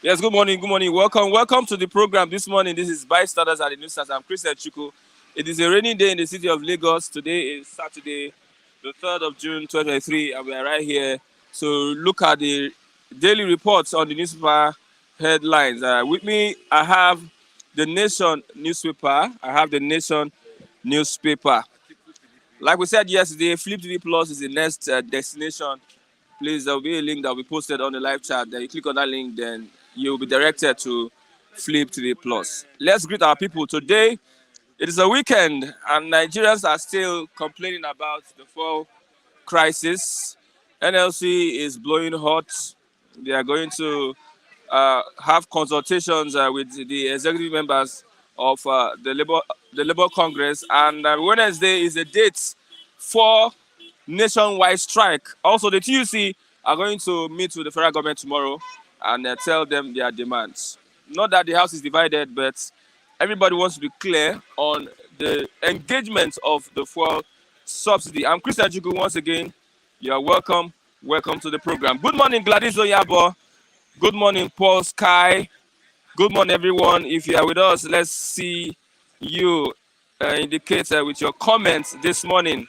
Yes, good morning, good morning. Welcome to the program this morning. This is Bystanders at the News Stars. I'm Christian Chuku. It is a rainy day in the city of Lagos. Today is Saturday, the 3rd of June, 2023, and we are right here to look at the daily reports on the newspaper headlines. With me, I have the Nation newspaper. Like we said yesterday, Flip TV Plus is the next destination. Please, there will be a link that will be posted on the live chat. Then you click on that link, then you'll be directed to Flip TV Plus. Let's greet our people. Today, it is a weekend, and Nigerians are still complaining about the fuel crisis. NLC is blowing hot. They are going to have consultations with the executive members of the Labour Congress, and Wednesday is a date for nationwide strike. Also, the TUC are going to meet with the federal government tomorrow and tell them their demands. Not that the house is divided, but everybody wants to be clear on the engagement of the fuel subsidy. I'm Christian Chuku once again. You are welcome. Welcome to the program. Good morning, Gladys Oyabo. Good morning, Paul Sky. Good morning, everyone. If you are with us, let's see you indicate with your comments this morning.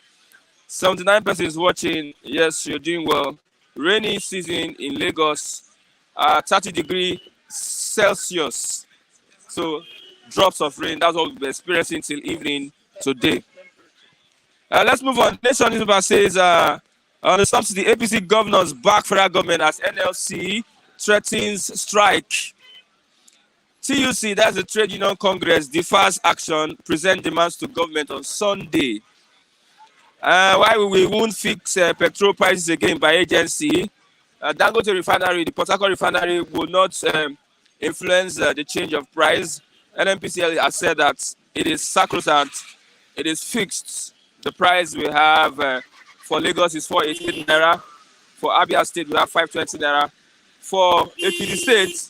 79 persons watching. Yes, you're doing well. Rainy season in Lagos, 30 degrees Celsius. So drops of rain. That's what we're experiencing till evening today. Let's move on. Nation newspaper says on the subsidy, APC governors back federal government as NLC threatens strike. TUC, that's the Trade Union Congress, defers action, present demands to government on Sunday. Why we won't fix petrol prices again by agency? Dangote refinery, the Port Harcourt refinery will not influence the change of price. NNPCL has said that it is sacrosanct, it is fixed. The price we have for Lagos is 488 naira. For Abia State, we have 520 naira. For APD State,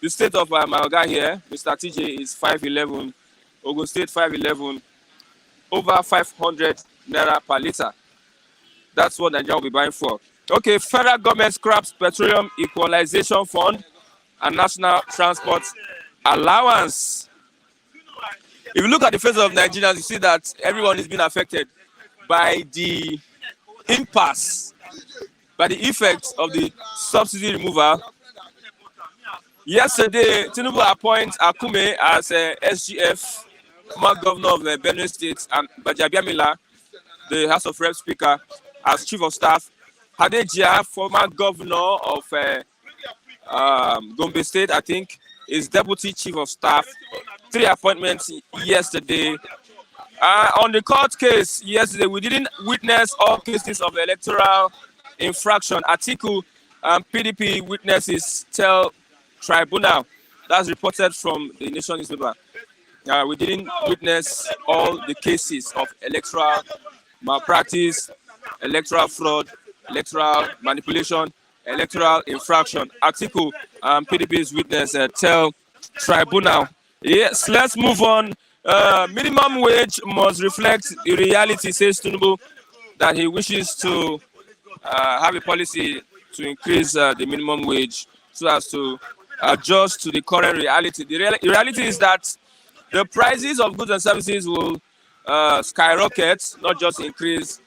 the state of Malga here, Mr. TJ, is 511. Ogun State, 511. Over 500 naira per litre. That's what Nigeria will be buying for. Okay, federal government scraps petroleum equalization fund and national transport allowance. If you look at the face of Nigerians, you see that everyone is being affected by the impasse, by the effects of the subsidy removal. Yesterday, Tinubu appoints Akume as SGF, former governor of Benue State, and Bajabiamila, the House of Rep Speaker, as Chief of Staff. Hadejia, former governor of Gombe State, I think, is Deputy Chief of Staff. 3 appointments yesterday. On the court case yesterday, we didn't witness all cases of electoral infraction. Atiku and PDP witnesses tell Tribunal. That's reported from the Nation newspaper. We didn't witness all the cases of electoral malpractice, electoral fraud, electoral manipulation, electoral infraction. Atiku and PDP's witness tell Tribunal. Yes, let's move on. Minimum wage must reflect the reality, says Tinubu, that he wishes to have a policy to increase the minimum wage so as to adjust to the current reality. The reality is that the prices of goods and services will skyrocket, not just increase,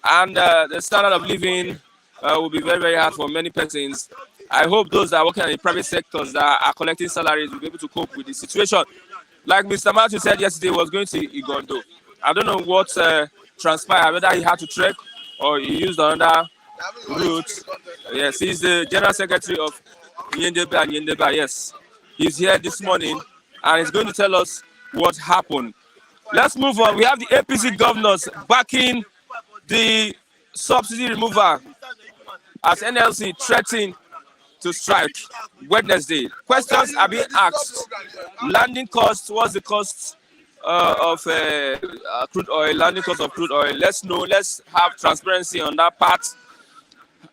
and the standard of living will be very, very hard for many persons. I hope those that are working in the private sectors that are collecting salaries will be able to cope with the situation. Like Mr. Matthew said yesterday, he was going to Igondo. I don't know what transpired, whether he had to trek or he used another route. Yes, he's the General Secretary of Yendeba. Yes, he's here this morning and he's going to tell us what happened. Let's move on. We have the APC governors backing the subsidy removal as NLC threatening to strike Wednesday. Questions are being asked. Landing costs, what's the cost of crude oil, landing cost of crude oil? Let's know, let's have transparency on that part.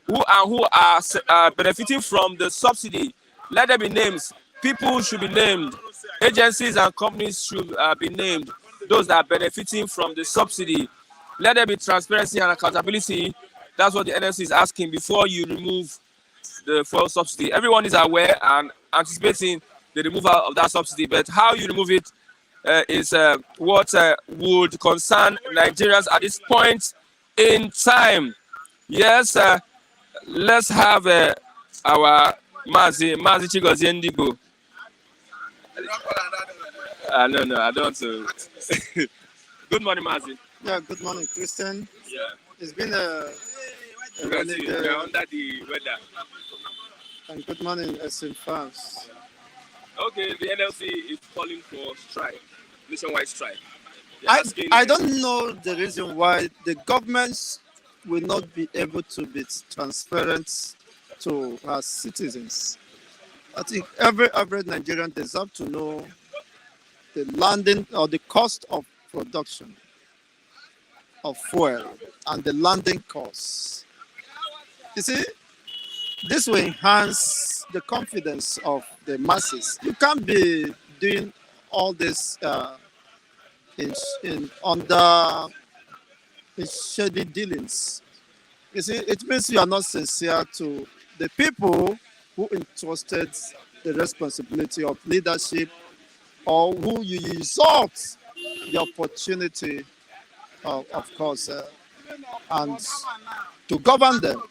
Who are benefiting from the subsidy? Let there be names. People should be named. Agencies and companies should be named. Those that are benefiting from the subsidy. Let there be transparency and accountability. That's what the NLC is asking before you remove the fuel subsidy. Everyone is aware, and anticipating the removal of that subsidy. But how you remove it is what would concern Nigerians at this point in time. Yes, let's have our Mazi Chigozie Ndigo. No, I don't. Good morning, Mazi. Yeah, good morning, Christian. Yeah. It's been a really We're under the weather. and good morning, SM fans. Okay, the NLC is calling for strike, nationwide strike. I don't know the reason why the government will not be able to be transparent to our citizens. I think every average Nigerian deserves to know the landing or the cost of production of fuel and the landing costs. You see, this will enhance the confidence of the masses. You can't be doing all this under shady dealings. You see, it means you are not sincere to the people who entrusted the responsibility of leadership, or who you usurped the opportunity, of course, and to govern them.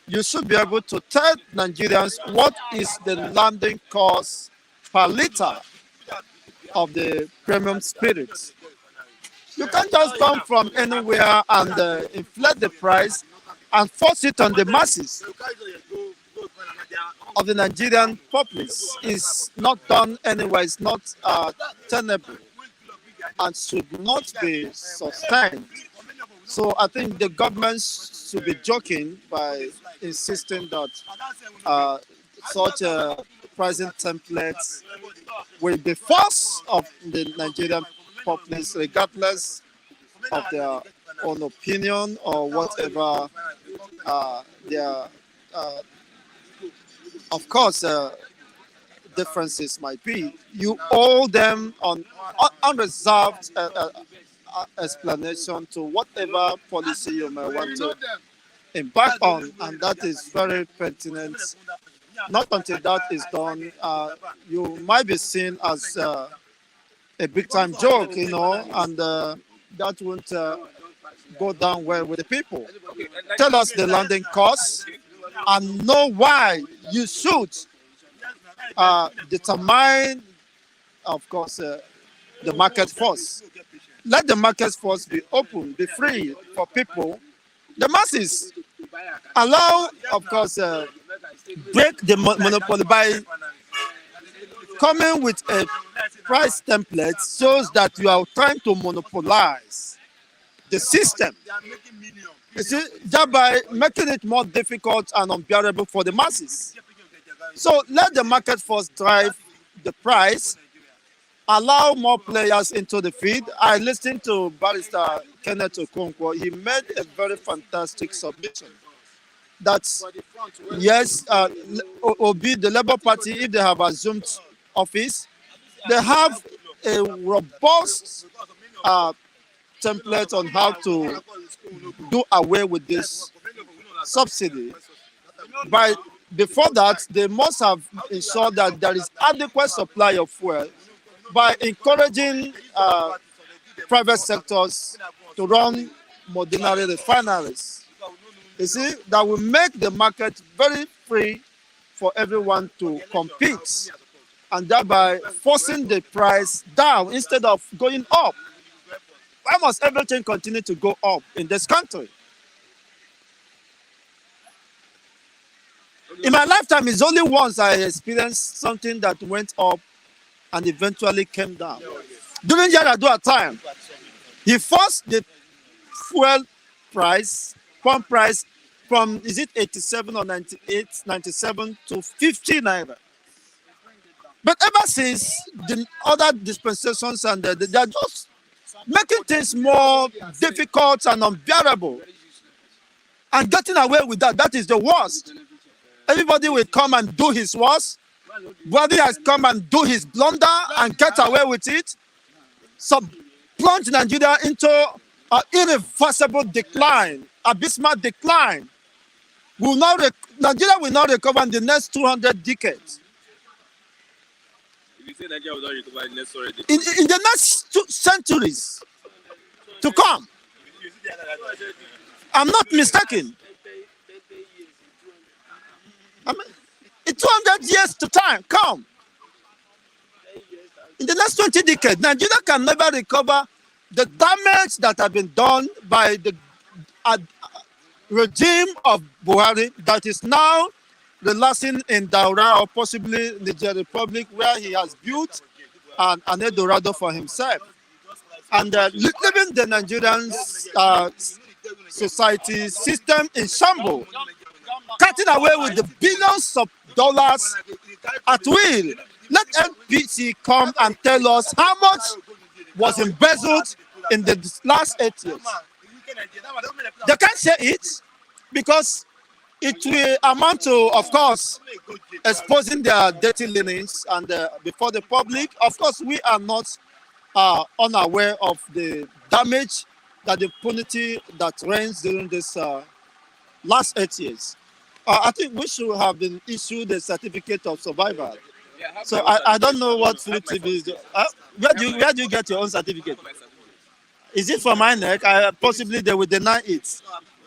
You should be able to tell Nigerians what is the landing cost per liter of the premium spirits. You can't just come from anywhere and inflate the price and force it on the masses of the Nigerian populace. It's not done anywhere. It's not tenable and should not be sustained. So I think the government should be joking by insisting that such a pricing template will be forced of the Nigerian populace, regardless of their own opinion or whatever their, of course, differences might be. You owe them on unreserved explanation to whatever policy you may want to embark on, and that is very pertinent. Not until that is done, you might be seen as a big-time joke, and that won't go down well with the people. Tell us the landing costs and know why you should determine, of course, the market force. Let the market force be open, be free for people. The masses allow, of course, break the monopoly by coming with a price template shows that you are trying to monopolize the system. You see, thereby making it more difficult and unbearable for the masses. So let the market force drive the price, allow more players into the field. I listened to Barrister Kenneth Okonkwo. He made a very fantastic submission that, yes, Obi, the Labour Party, if they have assumed office, they have a robust template on how to do away with this subsidy. Before that, they must have ensured that there is adequate supply of fuel by encouraging private sectors to run ordinary refineries. You see, that will make the market very free for everyone to compete, and thereby forcing the price down instead of going up. Why must everything continue to go up in this country? In my lifetime, it's only once I experienced something that went up and eventually came down. During Yaradua time, he forced the fuel price, pump price, from, is it 87 or 98, 97 to 50 naira. But ever since, the other dispensations and they are just making things more difficult and unbearable. And getting away with that, that is the worst. Everybody will come and do his worst. Body has come and do his blunder and get away with it. So plunge Nigeria into an irreversible decline, abysmal decline. Nigeria will not recover in the next 200 decades. You say Nigeria will not recover in the next already. In the next 2 centuries to come. I'm not mistaken. I mean, in 200 years to time, come. In the next 20 decades, Nigeria can never recover the damage that has been done by the regime of Buhari that is now relaxing in Daura or possibly Niger Republic, where he has built an Eldorado for himself. And leaving the Nigerian society system in shambles, cutting away with the billions of dollars at will. Let NPC come and tell us how much was embezzled in the last 8 years. They can't say it because it will amount to, of course, exposing their dirty linens and before the public. Of course, we are not unaware of the damage that the impunity that reigns during this last 8 years. I think we should have been issued a certificate of survival. So I don't know what Flip TV is. Where do you get your own certificate? Is it from INEC? Possibly they will deny it.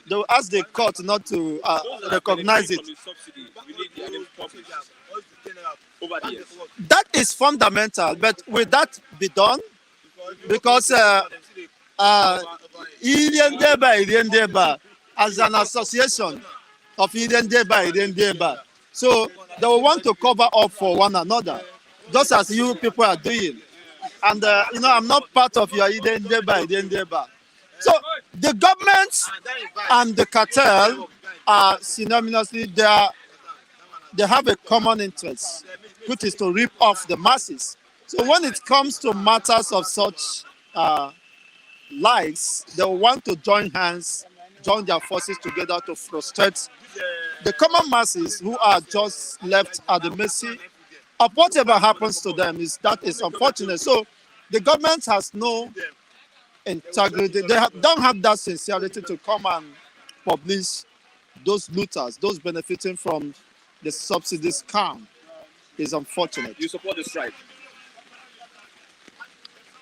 They will ask the court not to recognize it. That is fundamental, but will that be done? Because as an association of Deba, so they will want to cover up for one another, just as you people are doing. And I'm not part of your Deba. So the government and the cartel are synonymously they have a common interest, which is to rip off the masses. So when it comes to matters of such likes, they will want to join their forces together to frustrate the common masses who are just left at the mercy of whatever happens to them. That is unfortunate. So the government has no integrity. They don't have that sincerity to come and publish those looters, those benefiting from the subsidies scam. Is unfortunate. You support the strike?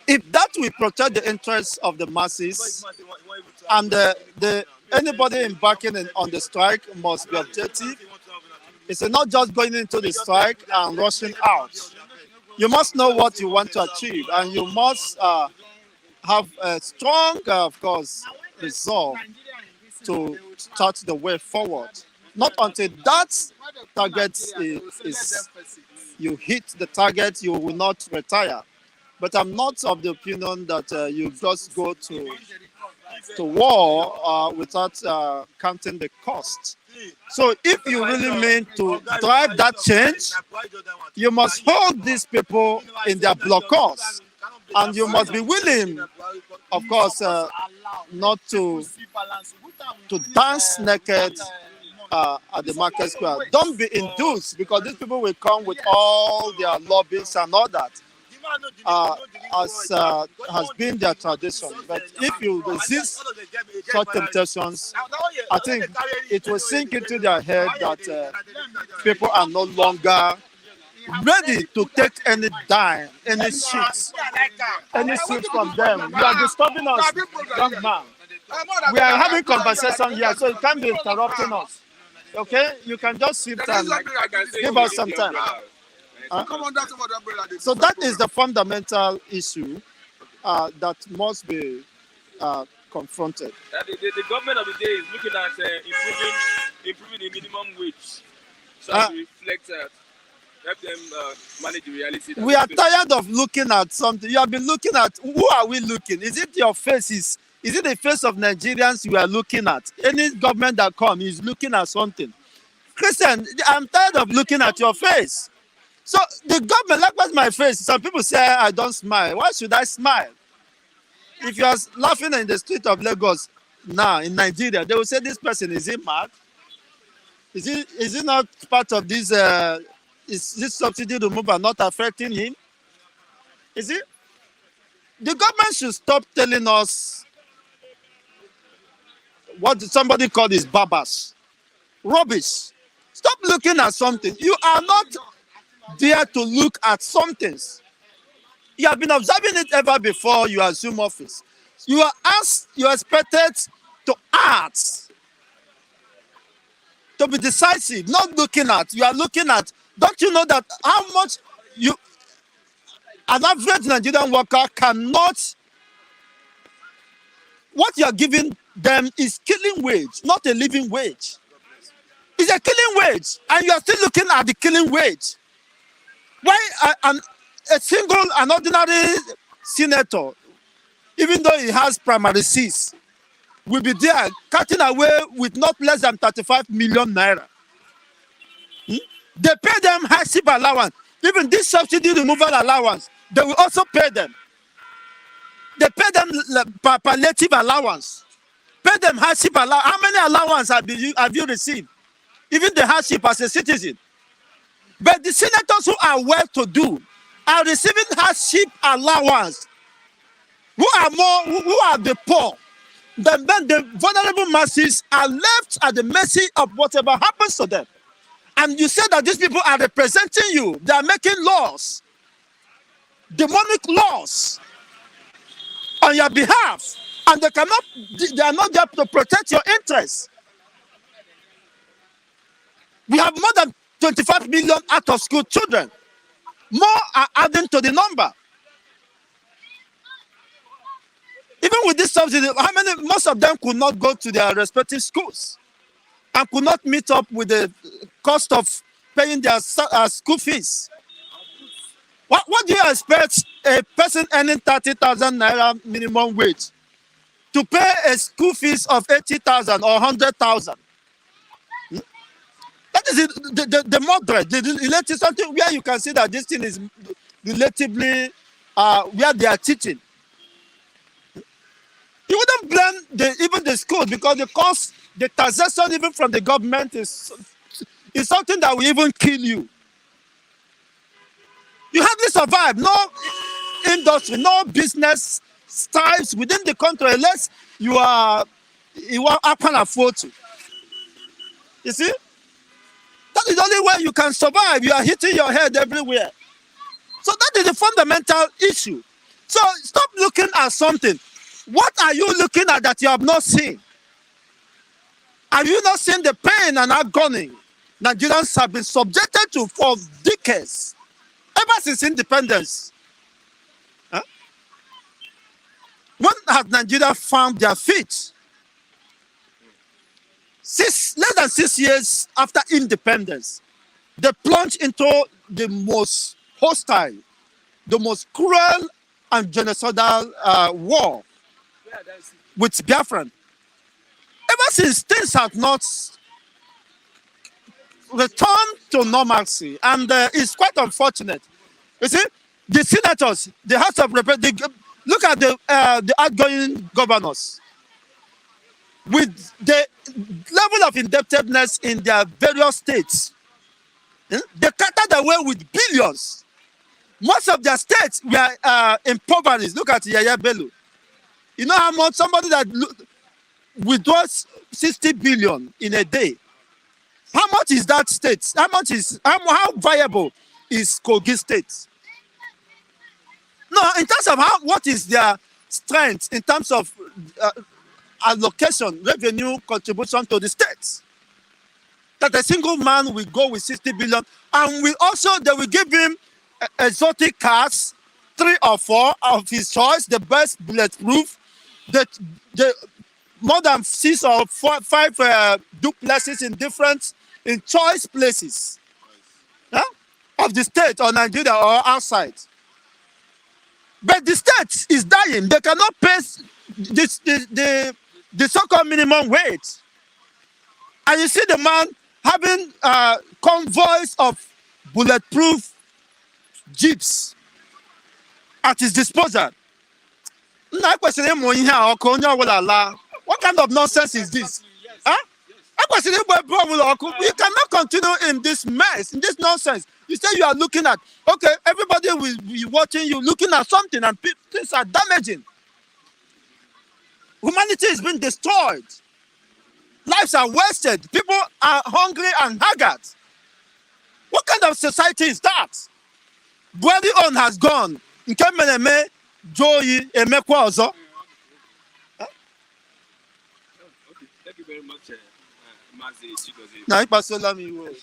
If that will protect the interests of the masses, and anybody embarking on the strike must be objective. It's not just going into the strike and rushing out. You must know what you want to achieve, and you must have a strong, of course, resolve to start the way forward. Not until that target is you hit the target, you will not retire. But I'm not of the opinion that you just go to war without counting the cost. So if you really mean to drive that change, you must hold these people in their blockers. And you must be willing, of course, not to dance naked at the market square. Don't be induced, because these people will come with all their lobbies and all that, as has been their tradition. But if you resist such temptations, I think it will sink into their head that people are no longer ready to take any dime, any shit from them. You are disturbing us, young man. We are having conversation here, so you can't be interrupting us. Okay? You can just sit and give us some time. So that is the fundamental issue that must be confronted. The government of the day is looking at improving the minimum wage, so to reflect help them manage the reality. We are tired of looking at something. You have been looking at, who are we looking? Is it your faces? Is it the face of Nigerians you are looking at? Any government that comes is looking at something. Christian, I'm tired of looking at your face. So the government, likewise my face. Some people say I don't smile. Why should I smile? If you are laughing in the street of Lagos now in Nigeria, they will say this person, is he mad? Is he not part of this? Is this subsidy removal not affecting him? Is it? The government should stop telling us what somebody called is babas. Rubbish. Stop looking at something. You are not dare to look at some things. You have been observing it ever before you assume office. You are asked, you are expected to act, to be decisive, not looking at. You are looking at. Don't you know that how much an average Nigerian worker cannot, what you are giving them is killing wage, not a living wage. It's a killing wage, and you are still looking at the killing wage. Why an ordinary senator, even though he has primary C's, will be there cutting away with not less than 35 million naira? They pay them hardship allowance. Even this subsidy removal allowance, they will also pay them. They pay them palliative allowance. Pay them hardship allowance. How many allowance have you received? Even the hardship as a citizen. But the senators who are well-to-do are receiving hardship allowance. Who are the poor? Then the vulnerable masses are left at the mercy of whatever happens to them. And you say that these people are representing you. They are making laws, demonic laws, on your behalf, and they are not there to protect your interests. We have more than 25 million out of school children. More are adding to the number. Even with this subsidy, most of them could not go to their respective schools and could not meet up with the cost of paying their school fees. What do you expect a person earning 30,000 naira minimum wage to pay a school fees of 80,000 or 100,000? That is the moderate, the something where you can see that this thing is relatively where they are teaching. You wouldn't blame even the schools, because the taxation even from the government is something that will even kill you. You hardly survive. No industry, no business strives within the country unless you are can afford to. You see? That is the only way you can survive. You are hitting your head everywhere. So that is the fundamental issue. So stop looking at something. What are you looking at that you have not seen? Are you not seeing the pain and agony Nigerians have been subjected to for decades? Ever since independence. Huh? When has Nigeria found their feet? Less than 6 years after independence, they plunged into the most hostile, the most cruel and genocidal war with Biafran. Ever since, things have not returned to normalcy, and it's quite unfortunate. You see, the senators, the House of Representatives, look at the outgoing governors. With the level of indebtedness in their various states, they carted away with billions. Most of their states were impoverished. Look at Yaya Bello. You know how much somebody that withdraws 60 billion in a day? How much is that state? How viable is Kogi State? No, in terms of what is their strength in terms of allocation, revenue contribution to the states. That a single man will go with 60 billion, and they will give him exotic cars, 3 or 4 of his choice, the best bulletproof, the more than 6 or 5 duplexes in choice places of the state or Nigeria or outside. But the state is dying. They cannot pay the so-called minimum wage. And you see the man having convoys of bulletproof jeeps at his disposal. What kind of nonsense is this? You cannot continue in this mess, in this nonsense. You say you are looking at, okay, everybody will be watching you, looking at something, and things are damaging. Humanity is being destroyed. Lives are wasted. People are hungry and haggard. What kind of society is that? Buhari own has gone. Nke mere eme Joyi emekwa ọzọ. Okay, thank you very much, Mazi Chigozie. Na ịkpasola m iwe.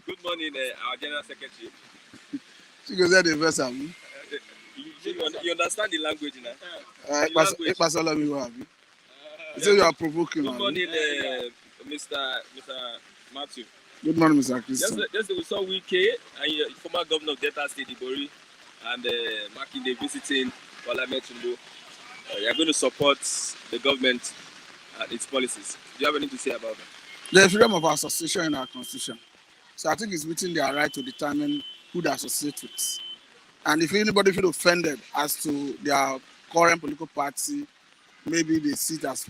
Good morning, our General Secretary. Chigozie the verse abi. You understand the language now? Ịkpasola m iwe abi. So you are provoking. Good morning, Mr. Matthew. Good morning, Mr. Christian. Yesterday we saw Wike and former governor of Delta State, Ibori, and Makinde visiting Parliament. They are going to support the government and its policies. Do you have anything to say about that? There's freedom of association in our constitution. So I think it's within their right to determine who they associate with. And if anybody feel offended as to their current political party, maybe they see it as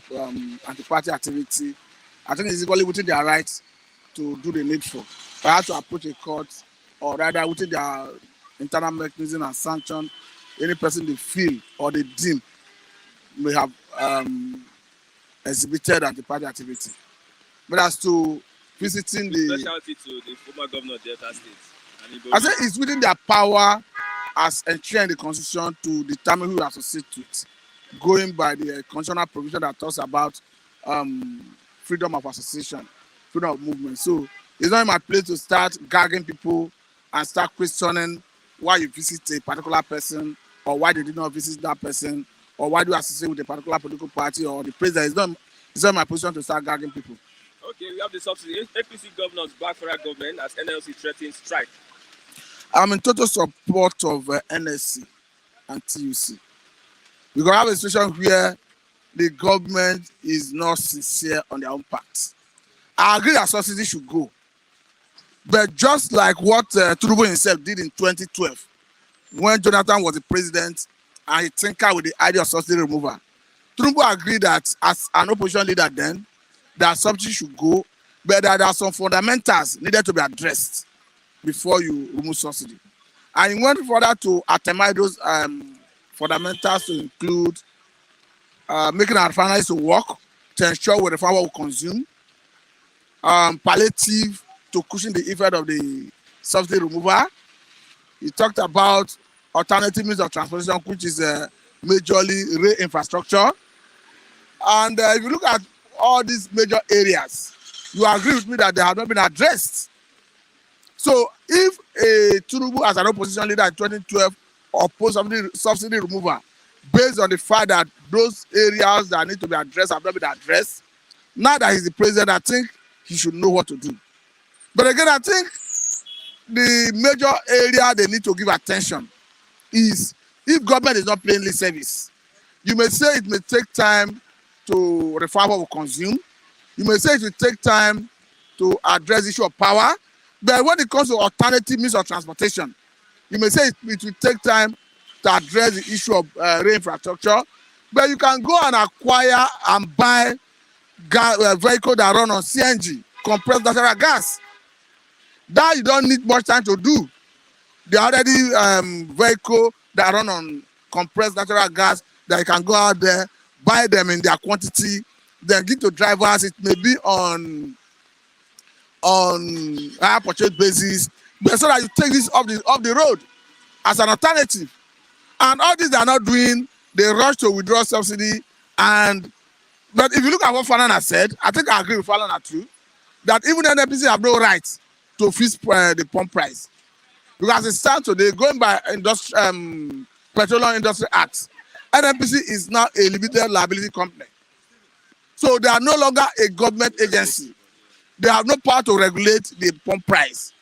anti-party activity, I think it's equally within their right to do the needful. Perhaps to approach a court, or rather within their internal mechanism and sanction any person they feel or they deem may have exhibited anti-party activity. But as to visiting the specialty to the former governor of Delta State, I say it's within their power as enshrined in the constitution to determine who you associate with, going by the constitutional provision that talks about freedom of association, freedom of movement. So it's not in my place to start gagging people and start questioning why you visit a particular person or why they did not visit that person or why do you associate with a particular political party or the president. It's not in my position to start gagging people. Okay, we have the subsidy. APC governors back federal government as NLC threatens strike. I'm in total support of NSC and TUC. We're going to have a situation where the government is not sincere on their own part. I agree that subsidy should go. But just like what Tribunal himself did in 2012, when Jonathan was the president and he tinkered with the idea of subsidy removal, Tribunal agreed that as an opposition leader then, that subsidy should go, but that there are some fundamentals needed to be addressed before you remove subsidy. And he went further to attempt those fundamentals to include making our refineries to work to ensure what the farmer will consume, palliative to cushion the effect of the subsidy removal. He talked about alternative means of transportation, which is majorly rail infrastructure. And if you look at all these major areas, you agree with me that they have not been addressed. So if a Tinubu as an opposition leader in 2012 opposed subsidy removal based on the fact that those areas that need to be addressed have not been addressed, now that he's the president, I think he should know what to do. But again, I think the major area they need to give attention is if government is not paying lip service. You may say it may take time to reform what we consume. You may say it will take time to address the issue of power. But when it comes to alternative means of transportation, you may say it will take time to address the issue of rail infrastructure. But you can go and acquire and buy vehicles that run on CNG, compressed natural gas. That you don't need much time to do. There are already vehicles that run on compressed natural gas that you can go out there, buy them in their quantity, then give to drivers. It may be on higher purchase basis, but so that you take this off the road as an alternative. And all these they are not doing, they rush to withdraw subsidy. But if you look at what Falana said, I think I agree with Falana too, that even the NPC have no right to fix the pump price. Because it stands today, going by Petroleum Industry Act, NNPC is now a limited liability company. So they are no longer a government agency. They have no power to regulate the pump price.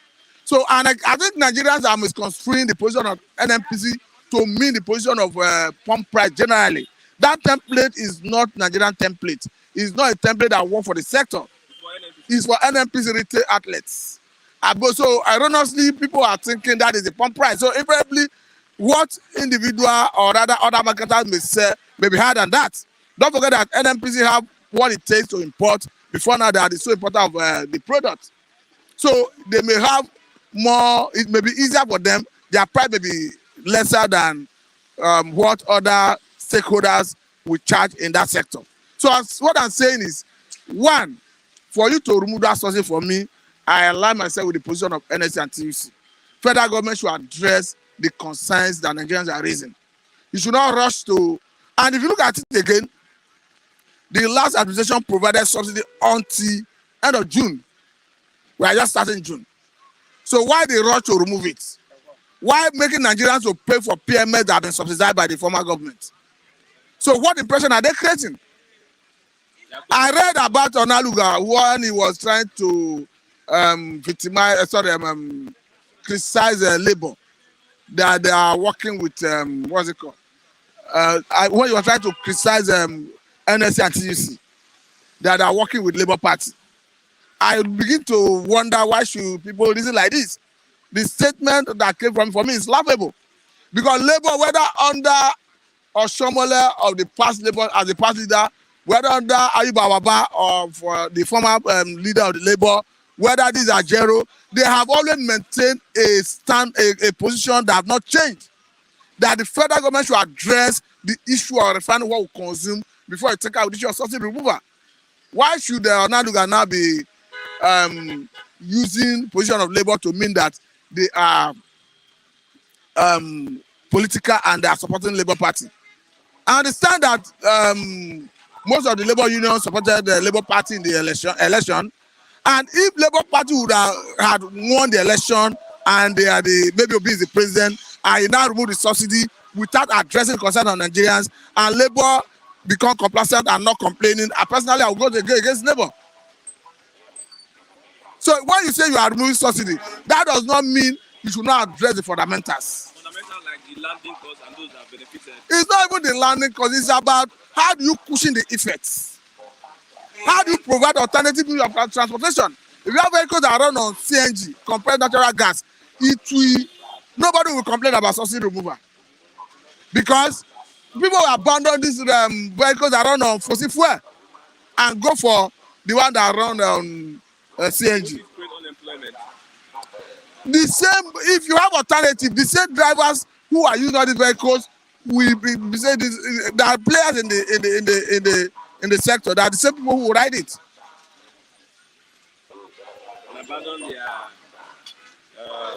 So, and I think Nigerians are misconstruing the position of NNPC to mean the position of pump price generally. That template is not Nigerian template. It's not a template that works for the sector. It's for NNPC retail outlets. So erroneously, people are thinking that is the pump price. So invariably, what individual or rather other marketers may say may be higher than that. Don't forget that NNPC have what it takes to import. Before now, that is so important of the product. So they may have more. It may be easier for them. Their price may be lesser than what other stakeholders will charge in that sector. So what I'm saying is, one, for you to remove that subsidy for me, I align myself with the position of NSC and TUC. federal government should address the concerns that Nigerians are raising. You should not rush to, and if you look at it again, the last administration provided subsidy until end of June. We are just starting June. So why the rush to remove it? Why making Nigerians to pay for PMS that have been subsidized by the former government? So what impression are they creating? I read about Onaluga when he was trying to criticize Labour, that they are working with what's it called? When you were trying to criticize NSC and TUC, that are working with Labour Party, I begin to wonder why should people reason like this. The statement that came from for me is laughable, because Labour, whether under Oshomole of the past Labour as the past leader, whether under Ayuba Awaba or the former leader of the Labour, whether these are Jero, they have always maintained a position that have not changed. That the federal government should address the issue of refining what we consume before it take out the issue of subsidy removal. Why should Onaluga now be using position of Labour to mean that they are political and they are supporting Labour Party? I understand that most of the Labour unions supported the Labour Party in the election, and if Labour Party would have had won the election and they are maybe Obi is the president, and he now remove the subsidy without addressing concern of Nigerians, and Labour become complacent and not complaining, personally I will go against Labour. So when you say you are removing subsidy, that does not mean you should not address the fundamentals. Fundamentals like the landing costs and those that benefited. It's not even the landing cost, it's about how do you cushion the effects? How do you provide alternative means of transportation? If you have vehicles that run on CNG, compressed natural gas, nobody will complain about subsidy removal. Because people will abandon these vehicles that run on fossil fuel and go for the one that run on CNG. The same, if you have alternative, the same drivers who are using all these vehicles will be saying this. There are players in the sector that are the same people who will ride it.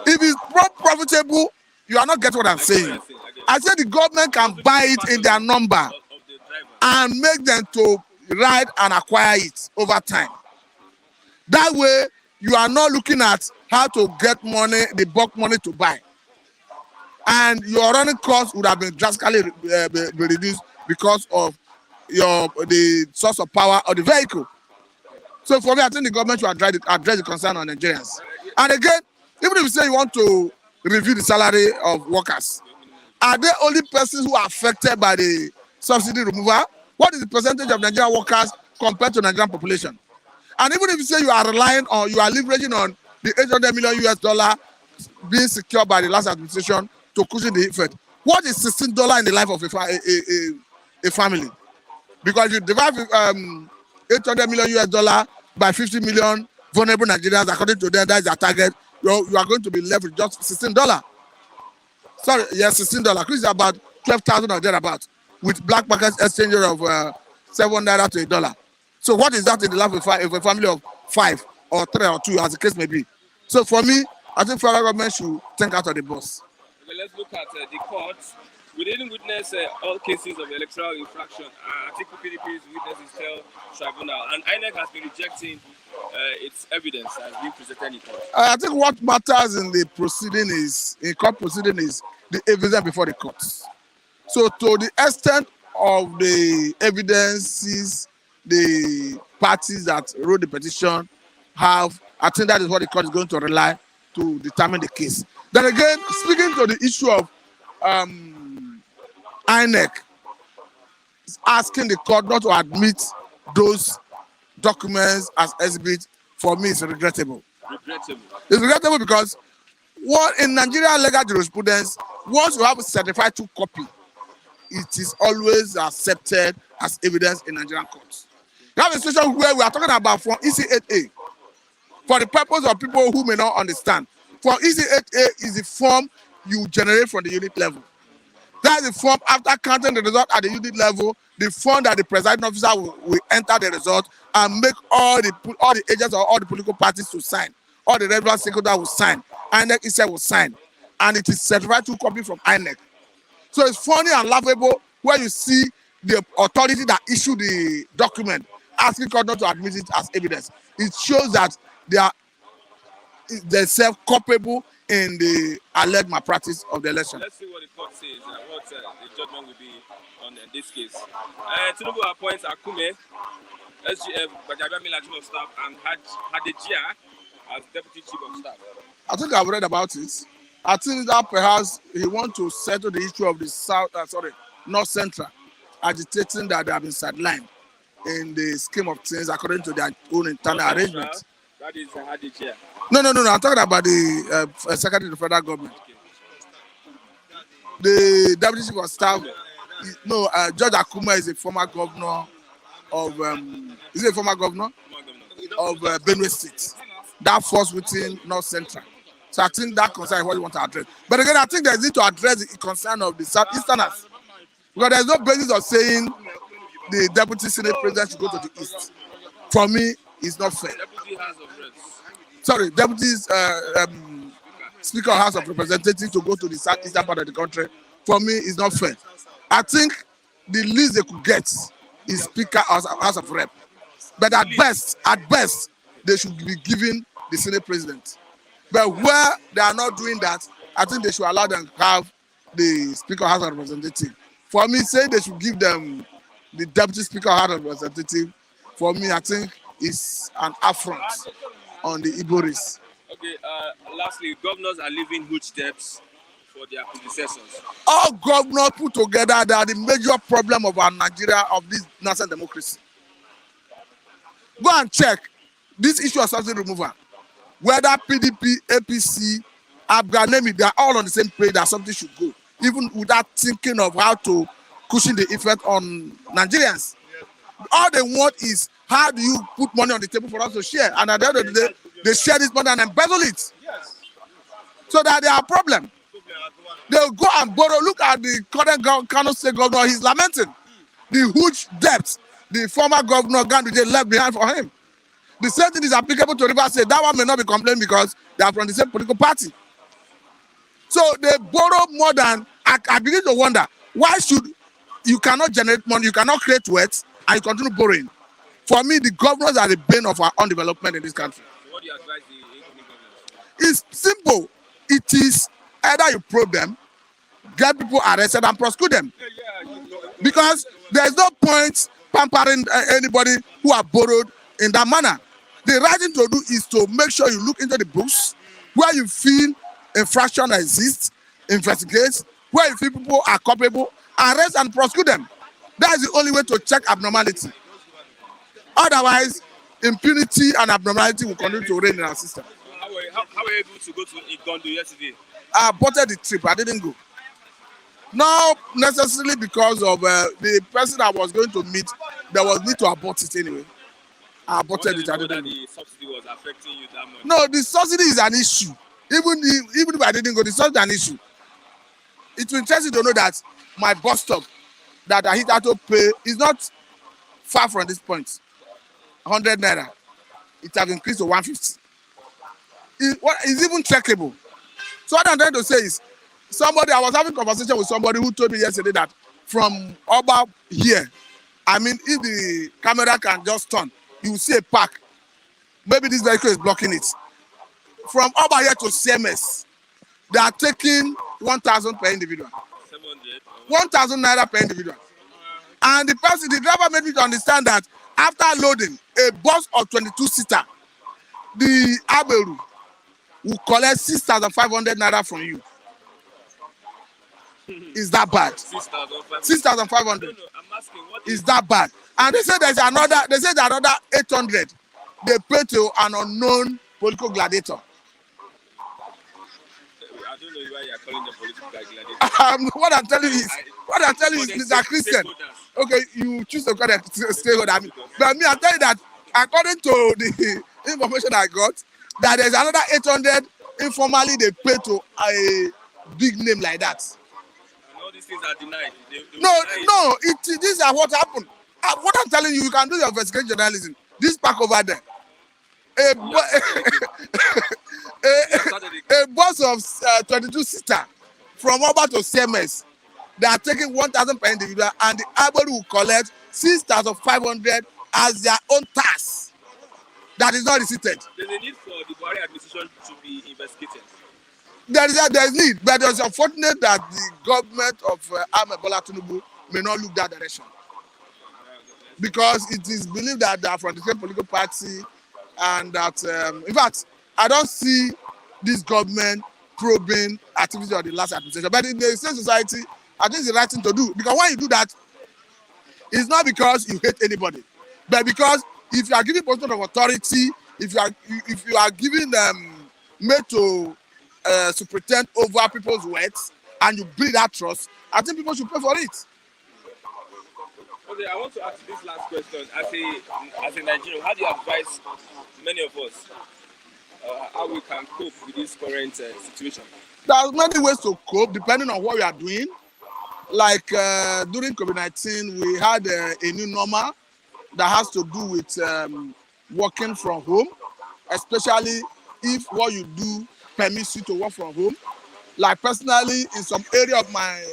If it's profitable, you are not getting what I'm saying. I said the government can buy it in their number and make them to ride and acquire it over time. That way, you are not looking at how to get money, the bulk money to buy. And your running costs would have been drastically reduced because of the source of power of the vehicle. So for me, I think the government should address the concern on Nigerians. And again, even if you say you want to review the salary of workers, are they only persons who are affected by the subsidy removal? What is the percentage of Nigerian workers compared to Nigerian population? And even if you say you are relying on, you are leveraging on the $800 million US being secured by the last administration to cushion the effect, what is $16 in the life of a family? Because if you divide $800 million US by 50 million vulnerable Nigerians, according to them, that is their target, you are going to be left with just $16. Sorry, yes, $16. Which is about 12,000 or thereabout, with black market exchange rate of $7 to $1. So what is that in the life of a family of 5 or 3 or 2, as the case may be? So for me, I think federal government should think out of the box. Okay, let's look at the courts. We didn't witness all cases of electoral infraction. I think PDP's witnesses tell Tribunal, and INEC has been rejecting its evidence as being presented in court. I think what matters in the proceeding is, in court proceeding, is the evidence before the courts. So to the extent of the evidences the parties that wrote the petition have, I think that is what the court is going to rely to determine the case. Then again, speaking to the issue of INEC asking the court not to admit those documents as exhibit, for me, is regrettable. It's regrettable because in Nigerian legal jurisprudence, once you have a certified true copy, it is always accepted as evidence in Nigerian courts. You have a situation where we are talking about from EC8A. For the purpose of people who may not understand, for EC8A is the form you generate from the unit level. That's the form after counting the result at the unit level, the form that the presiding officer will enter the result and make all the agents or all the political parties to sign, all the relevant stakeholders will sign. INEC itself will sign, and it is certified to copy from INEC. So it's funny and laughable when you see the authority that issued the document asking court not to admit it as evidence. It shows that they are themselves culpable in the alleged malpractice of the election. Let's see what the court says and what the judgment will be on this case. Tinubu appoints Akume, SGF, Bajabamila Chief of Staff, and Hadejia as Deputy Chief of Staff. I think I've read about it. I think that perhaps he wants to settle the issue of the North Central, agitating that they have been sidelined in the scheme of things according to their own internal arrangements. That is Hadejia. No. I'm talking about the Secretary of the Federal Government. Okay. The Deputy Chief of Staff, Judge Akuma is a former governor of, Benue State. That falls within North Central. So I think that concern is what you want to address. But again, I think there's need to address the concern of the Southeasterners. Because there's no basis of saying the Deputy Senate President should go to the East. For me, it's not fair. Deputy House of Reps. Sorry, Deputy Speaker of House of Representatives to go to the Southeastern part of the country. For me, it's not fair. I think the least they could get is Speaker of House of Rep. But at best, they should be given the Senate President. But where they are not doing that, I think they should allow them to have the Speaker of House of Representatives. For me, saying they should give them the Deputy Speaker of House of Representatives, for me, I think is an affront on the Iboris. Okay, lastly, governors are leaving huge debts for their predecessors. All governors put together, they are the major problem of our Nigeria, of this nascent democracy. Go and check this issue of subsidy removal. Whether PDP, APC, Abganemi, they are all on the same page that something should go, even without thinking of how to cushion the effect on Nigerians. All they want is how do you put money on the table for us to share, and at the end of the day, they share this money and embezzle it. So that they are a problem. They'll go and borrow. Look at the current Kano State governor, he's lamenting the huge debts the former governor Ganduje left behind for him. The same thing is applicable to Rivers State. That one may not be complained because they are from the same political party. So they borrow more than, I begin to wonder, why should, you cannot generate money, you cannot create wealth, and you continue borrowing. For me, the governors are the bane of our own development in this country. So what do you advise the incoming governors? It's simple. It is either you probe them, get people arrested and prosecute them. Because there's no point pampering anybody who have borrowed in that manner. The right thing to do is to make sure you look into the books where you feel infraction exists, investigate, where you feel people are culpable, arrest and prosecute them. That is the only way to check abnormality. Otherwise, impunity and abnormality will continue to reign in our system. How were you able to go to Igondo yesterday? I aborted the trip. I didn't go. Not necessarily because of the person I was going to meet. There was need to abort it anyway. I aborted it. I didn't go. The subsidy was affecting you that much? No, the subsidy is an issue. Even if I didn't go, the subsidy is an issue. It will interest you to know that my bus stop that I hit out to pay is not far from this point. 100 naira. It has increased to 150. It's even trackable. So what I'm trying to say is, I was having a conversation with somebody who told me yesterday that from Oba here, I mean, if the camera can just turn, you will see a park. Maybe this vehicle is blocking it. From Oba here to CMS, they are taking 1,000 per individual. 700? 1,000 naira per individual. And the driver made me to understand that after loading a bus of 22-seater, the Aberu will collect 6,500 naira from you. Is that bad? 6,500. No, I'm asking, what is that bad? And they say there's another 800 they pay to an unknown political gladiator. I don't know why you're calling them political gladiator. What I'm telling you is Mr. Christian. Okay, you choose to call them stakeholder. But me, I tell you that according to the information I got, that there's another 800 informally they pay to a big name like that. And all these things are denied. These are what happened. What I'm telling you, you can do your investigative journalism. This park over there, a bus of 22 seater from Oba to CMS. They are taking 1,000 per individual, and the Abori will collect 6,500 as their own tax. That is not receipted. There's a need for the Buhari administration to be investigated. There is need, but it's unfortunate that the government of Ahmed Bola Tinubu may not look that direction, because it is believed that they are from the same political party, and that in fact I don't see this government probing activities of the last administration. But in the same society, I think it's the right thing to do, because when you do that, it's not because you hate anybody, but because if you are giving position of authority, if you are giving them made to superintend over people's words, and you build that trust, I think people should pay for it. Okay, I want to ask this last question. As a Nigerian, how do you advise many of us how we can cope with this current situation? There are many ways to cope depending on what we are doing. Like during COVID-19, we had a new normal that has to do with working from home, especially if what you do permits you to work from home. Like personally, in some area of my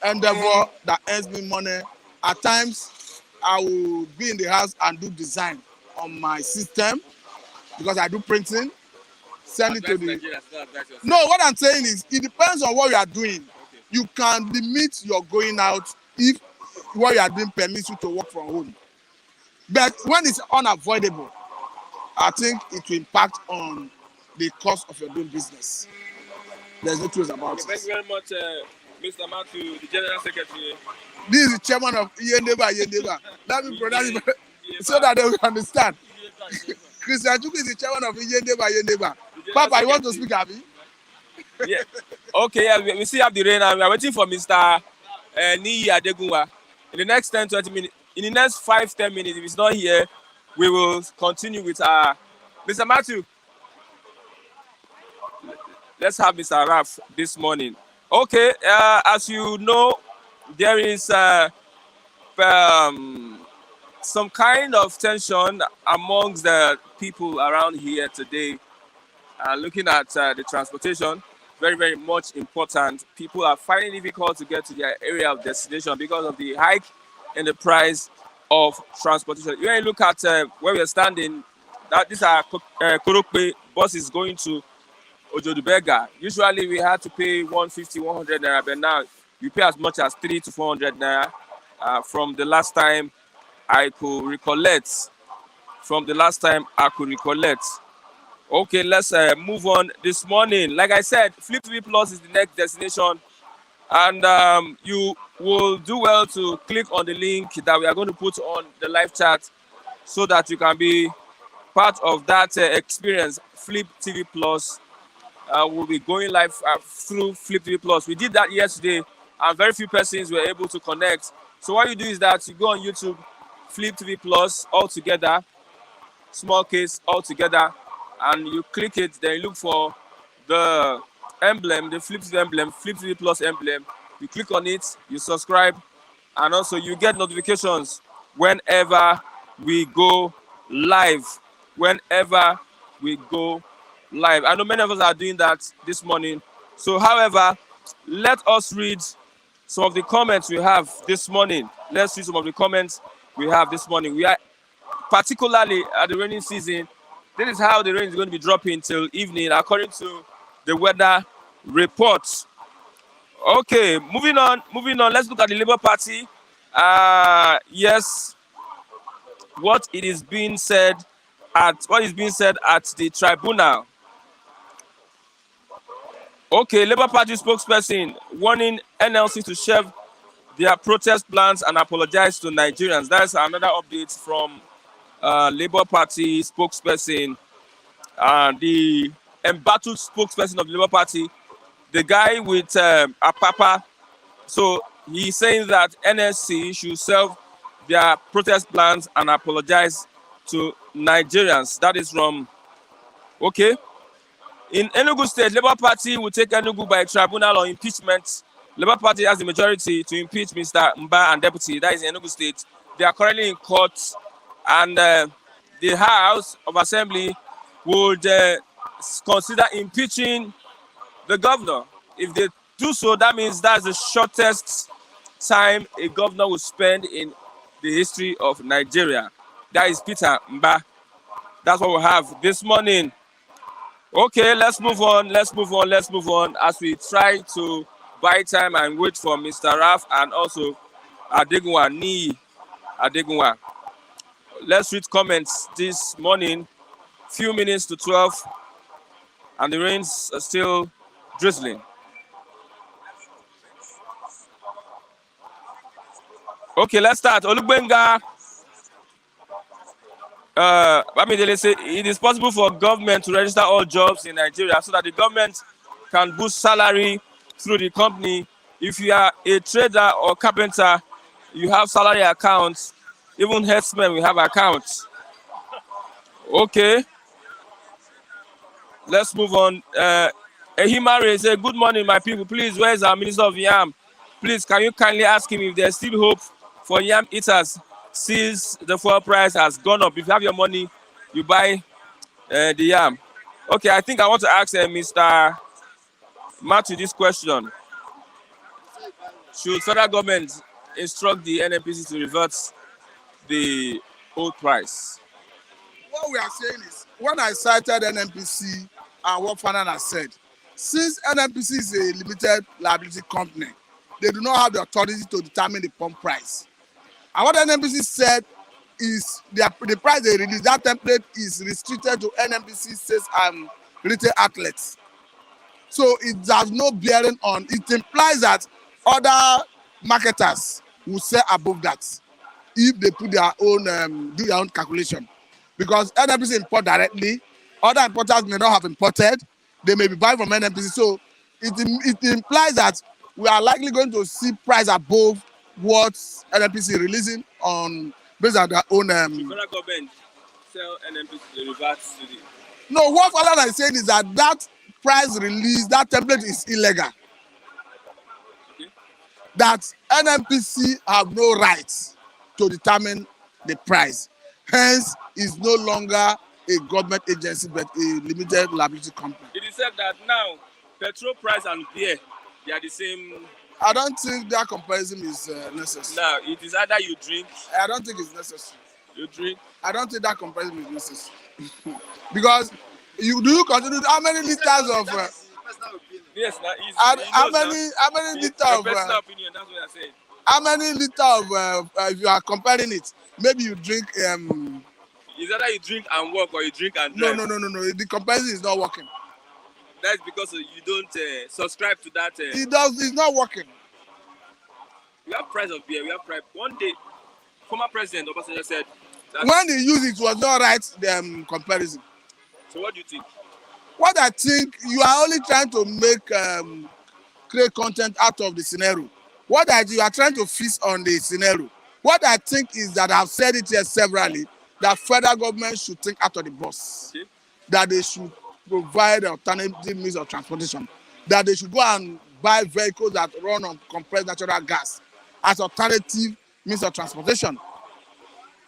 endeavor that earns me money, at times I will be in the house and do design on my system, because I do printing, send it to the... No, what I'm saying is, it depends on what you are doing. Okay. You can limit your going out if what you are doing permits you to work from home. But when it's unavoidable, I think it will impact on the cost of your doing business. There's no truth about it. Thank you very much, Mr. Matthew, the General Secretary. This is the chairman of Yendeba. Let me pronounce it so that they will understand. Christian Chukwu is the chairman of Yendeba. Papa, you want to speak, Abi? Yeah. Okay, yeah, we still have the rain, and we are waiting for Mr. Niyi Adegunwa. In the next 10-20 minutes, in the next 5-10 minutes, if it's not here, we will continue with Mr. Matthew. Let's have Mr. Raf this morning. Okay, as you know, there is some kind of tension amongst the people around here today. Looking at the transportation, very, very much important. People are finding it difficult to get to their area of destination because of the hike in the price of transportation. When you look at where we are standing, these are Korokpe buses going to Ojodubega. Usually we had to pay 150, 100 naira, but now you pay as much as 300 to 400 naira. From the last time I could recollect. Okay, let's move on this morning. Like I said, Flip TV Plus is the next destination, and you will do well to click on the link that we are going to put on the live chat so that you can be part of that experience. Flip TV Plus will be going live through Flip TV Plus. We did that yesterday, and very few persons were able to connect. So what you do is that you go on YouTube, Flip TV Plus all together, small case all together, and you click it. Then you look for the emblem, the Flip TV emblem, Flip TV Plus emblem. You click on it, you subscribe, and also you get notifications whenever we go live. I know many of us are doing that this morning. So, however, let us read some of the comments we have this morning. We are particularly at the rainy season. This is how the rain is going to be dropping till evening, according to the weather report. Okay, moving on. Let's look at the Labour Party. Yes, what is being said at the Tribunal. Okay, Labour Party spokesperson warning NLC to shelve their protest plans and apologize to Nigerians. That's another update from Labour Party spokesperson, the embattled spokesperson of the Labour Party, the guy with a papa. So he's saying that NSC should shelve their protest plans and apologize to Nigerians. That is from, okay. In Enugu State, Labour Party will take Enugu by tribunal on impeachment. Labour Party has the majority to impeach Mr. Mba and deputy. That is in Enugu State. They are currently in court, and the House of Assembly would consider impeaching the governor. If they do so, that means that's the shortest time a governor will spend in the history of Nigeria. That is Peter Mba. That's what we have this morning. Okay, let's move on as we try to buy time and wait for Mr. Raf and also Adegunwa, Ni Adegunwa. Let's read comments this morning. Few minutes to 12, and the rains are still drizzling. Okay, let's start. Olugbenga Bamidele say it is possible for government to register all jobs in Nigeria so that the government can boost salary through the company. If you are a trader or carpenter, you have salary accounts. Even herdsmen will have accounts. Okay, let's move on. Ehimare say, good morning, my people. Please, where is our Minister of Yam? Please, can you kindly ask him if there's still hope for yam eaters since the fuel price has gone up? If you have your money, you buy the yam. Okay, I think I want to ask Mr. Matthew this question. Should federal government instruct the NNPC to revert the old price? What we are saying is, when I cited NNPC and what Fanan has said, since NNPC is a limited liability company, they do not have the authority to determine the pump price. And what NNPC said is the price they release, that template is restricted to NNPC sales and retail outlets. So it has no bearing on, it implies that other marketers will sell above that if they put their own, do their own calculation. Because NNPC import directly, other importers may not have imported, they may be buying from NNPC. So it implies that we are likely going to see price above what NNPC releasing on based on their own. The federal government sell NNPC the reverse to the. No, what Alan is saying is that price release, that template is illegal. Okay. That NNPC have no rights to determine the price. Hence, is no longer a government agency but a limited liability company. It is said that now petrol price and beer, they are the same. I don't think that comparison is necessary. Now, it is either you drink. I don't think it's necessary. You drink. I don't think that comparison is necessary. Because you consider how many liters of. Yes, now how many liters of. Personal opinion, that's what I said. How many liters of if you are comparing it, maybe you drink. Is either you drink and work or you drink and drive. No. The comparison is not working. That's because you don't subscribe to that. It's not working. We have price of beer. We have price. One day, former president Obasanjo said. When they use it was not right. The comparison. So what do you think? What I think, you are only trying to make create content out of the scenario. You are trying to feast on the scenario. What I think is that I've said it here severally, that federal government should think out of the box. Okay. That they should provide alternative means of transportation. That they should go and buy vehicles that run on compressed natural gas as alternative means of transportation.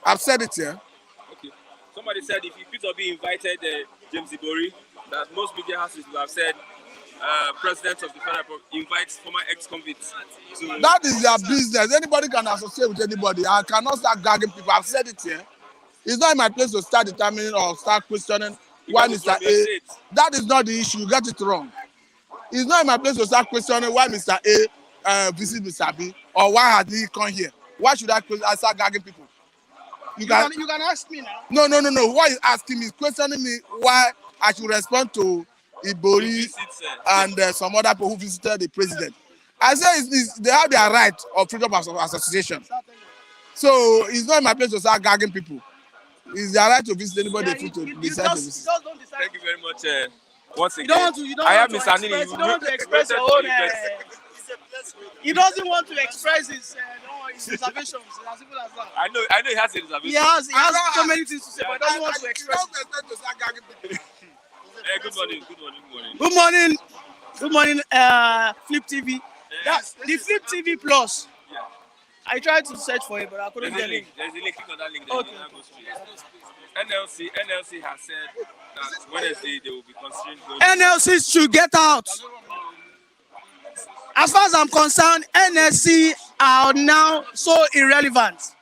I've said it here. Okay. Somebody said if Peter Obi invited James Ibori, that most media houses will have said president of the federal invites former ex-convicts. That is their business. Anybody can associate with anybody. I cannot start gagging people. I've said it here. It's not in my place to start determining or start questioning why Mr. A. That is not the issue. You get it wrong. It's not in my place to start questioning why Mr. A visit Mr. B or why had he come here. Why should I start gagging people? You can ask me now. No. What he's asking me is questioning me why I should respond to Ibori and some other people who visited the president. I say they have their right of freedom of association. So it's not in my place to start gagging people. It's their right to visit anybody they feel to decide to visit. Thank you very much. Once again, I have Mr. Anini. You don't want to express your own. He doesn't want to express his reservations. As simple as that. I know he has a reservation. He has so many things to say, but doesn't want to express it. Good morning, Flip TV. The Flip TV Plus. Yeah. I tried to search for it, but I couldn't get it. There's a link. Click on that link. Okay. NLC has said that Wednesday they will be considering going. NLC should get out. As far as I'm concerned, NLC are now so irrelevant.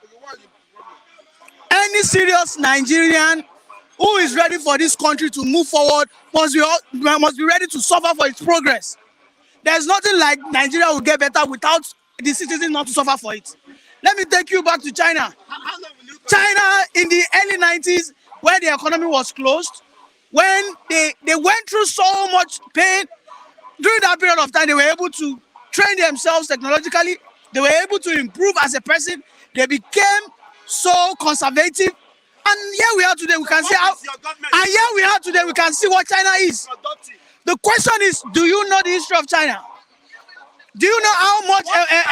Any serious Nigerian who is ready for this country to move forward must be ready to suffer for its progress. There's nothing like Nigeria will get better without the citizens not to suffer for it. Let me take you back to China. China in the early 90s, when the economy was closed, when they went through so much pain, during that period of time, they were able to train themselves technologically. They were able to improve as a person. They became so conservative. And here we are today, we can see how, and here we are today, we can see what China is. The question is, do you know the history of China? Do you know how much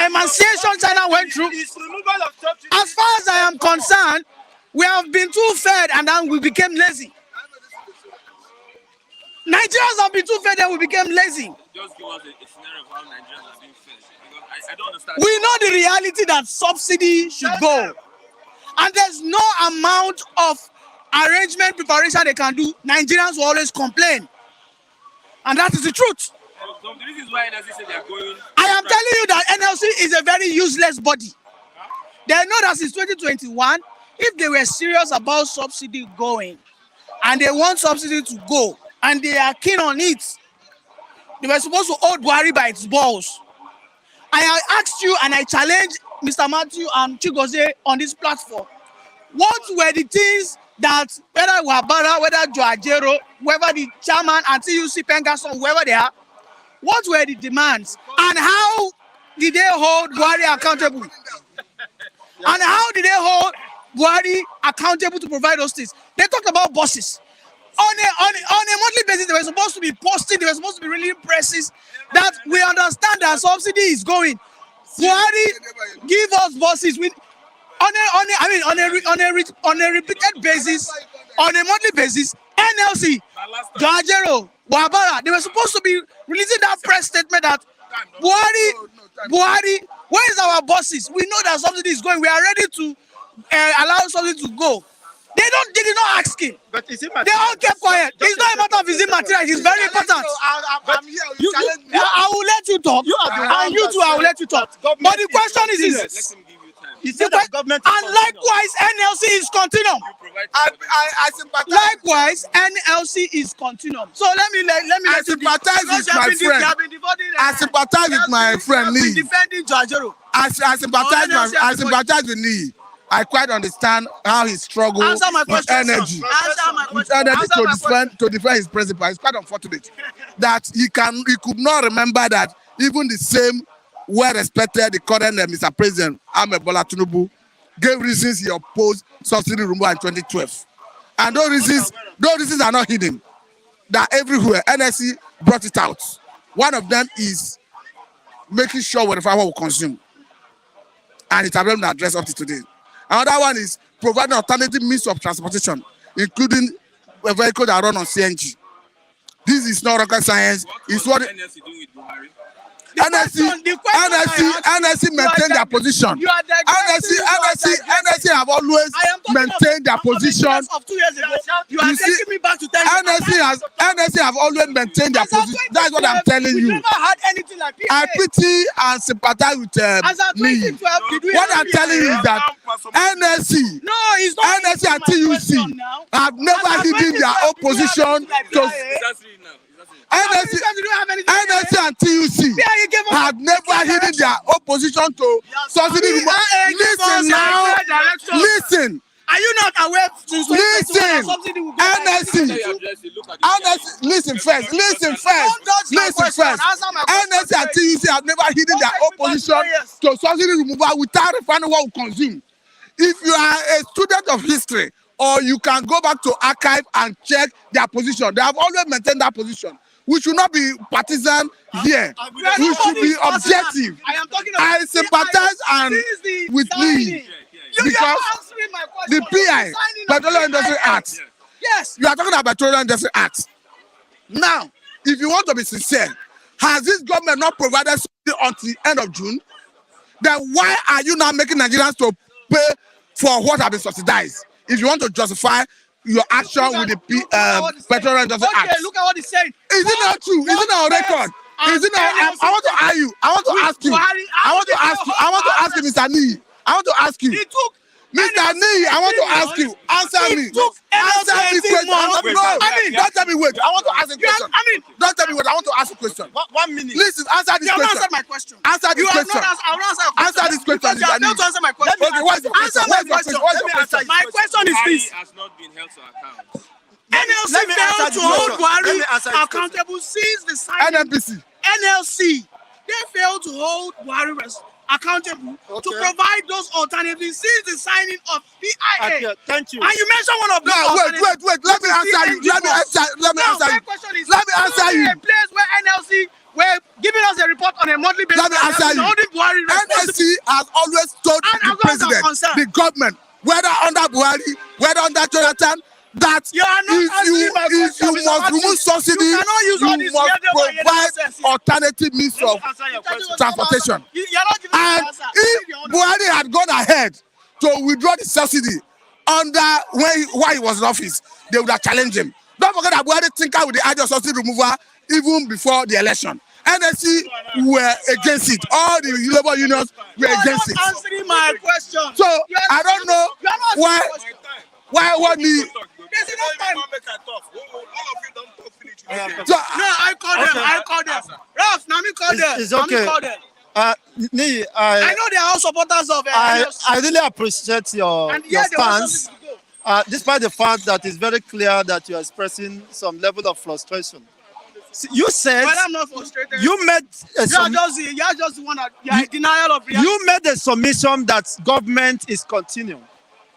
emancipation China went through? As far as I am concerned, we have been too fed and then we became lazy. Nigerians have been too fed and we became lazy. Just give us a scenario of how Nigerians are being fed. Because I don't understand. We know the reality that subsidy should go. And there's no amount of arrangement preparation they can do. Nigerians will always complain. And that is the truth. So the reason why NLC say they are going. I am telling you that NLC is a very useless body. They know that since 2021, if they were serious about subsidy going, and they want subsidy to go, and they are keen on it, they were supposed to hold Buhari by its balls. I asked you and I challenged Mr. Matthew and Chigozie on this platform. What were the things that, whether Wabara, whether Joajero, whether the chairman and TUC Pengason, whoever they are, what were the demands and how did they hold Buhari accountable? And how did they hold Buhari accountable to provide those things? They talked about buses. On a monthly basis, they were supposed to be posting, they were supposed to be releasing presses that we understand that subsidy is going. Buhari give us buses with on a repeated basis, on a monthly basis. NLC, Joajero, Wabara, they were supposed to be releasing that press statement that Buhari, where is our buses? We know that subsidy is going. We are ready to allow subsidy to go. They did not ask him. But is it material? They all kept quiet. It's not a matter of is it material. It's very important. I'm here. I will let you talk. And you too, I will let you talk. But the question is this. And likewise, NLC is continuum. I sympathize. Likewise, NLC is continuum. So let me I sympathize with my friend. I sympathize with my friend Lee. Defending Joajero. I sympathize with Lee. I quite understand how he struggles with energy. To defend his principle. It's quite unfortunate that he could not remember that even the same well-respected the current Mr. President Ahmed Bola Tinubu gave reasons he opposed subsidy removal in 2012, and those reasons are not hidden. That everywhere NSC brought it out. One of them is making sure whatever we consume, and it has been addressed up to today. Another one is providing alternative means of transportation, including a vehicle that run on CNG. This is not rocket science. It's what NLC doing with Buhari. NSC maintain their position. NSC have always maintained their position. Of 2 years ago, you are taking me back to 10 years. NSC have always maintained their position. That's what I'm telling you. We never had anything like PA. I pity and sympathize with me. What I'm telling you is that NSC, and TUC have never hidden their own position to. NSC and TUC have never hidden their opposition to subsidy removal. Listen now. Listen. Are you not aware? Listen. NSC. Listen first. NSC and TUC have never hidden their opposition to subsidy removal without refining what we consume. If you are a student of history, or you can go back to archive and check their position, they have always maintained that position. We should not be partisan here. We should be objective. I sympathize with Lee because the PI, Petroleum Industry Act. Yes. You are talking about Petroleum Industry Act. Now, if you want to be sincere, has this government not provided something until the end of June? Then why are you now making Nigerians to pay for what has been subsidized? If you want to justify your action with the petrol industry Okay, act. look at what he's saying. Is it not true? Is it not on record? Is it not? I want to ask you. I want to ask you. I want to ask you. I want to ask you, Mr. Nee. I want to ask you. He took Mr. Nee, I want to ask you. Answer me. Answer me question. Don't tell me wait. I want to ask a question. Don't tell me wait. I want to ask a question. 1 minute. Listen, answer this You have not question. answered my question. Answer this You have question. not answered. I will answer your question. Answer this question, Because you have Mr. not Nee. answered my question. Okay, what's your question? Answer my What's your question. What's your Let me question? answer My question is Buhari this. has not been held to account. NLC Let me answer failed the to hold question. Let Buhari me answer this accountable since the signing. NNPC. NLC, they failed to hold Buhari accountable to provide those alternatives since the signing of PIA. Okay, thank you. And you mentioned one of those. No, wait. Let me answer you. Let me answer you. My question is, Let me answer you. A place where NLC were giving us a report on a monthly basis. Let me answer you. Holding Buhari NSC has always told And the as far as I'm president, concerned. the government, whether under Buhari, whether under Jonathan, that You are not answering my question, you Mr. must Matthew. remove subsidy, You cannot use all you this must yellow and yellow provide nonsense. alternative means of Answer your question. transportation. You're not giving me And the answer. if Buhari had gone ahead to withdraw the subsidy while he was in office, they would have challenged him. Don't forget that Buhari tinkered with the idea of subsidy removal even before the election. NSC were against it. All the labor unions were against it. You're not answering my question. So I don't know You're not why answering my question. what the There's enough time. so, No, I called them. Ralph, Nami called them. It's okay. Nami called them. Nee, I know they are all supporters of NLC. I really appreciate your And yeah, they want stance, something to go. despite the fact that it's very clear that you are expressing some level of frustration. You said But I'm not frustrated. you made a You are just the one that you are in denial of reality. you made a submission that government is continuing.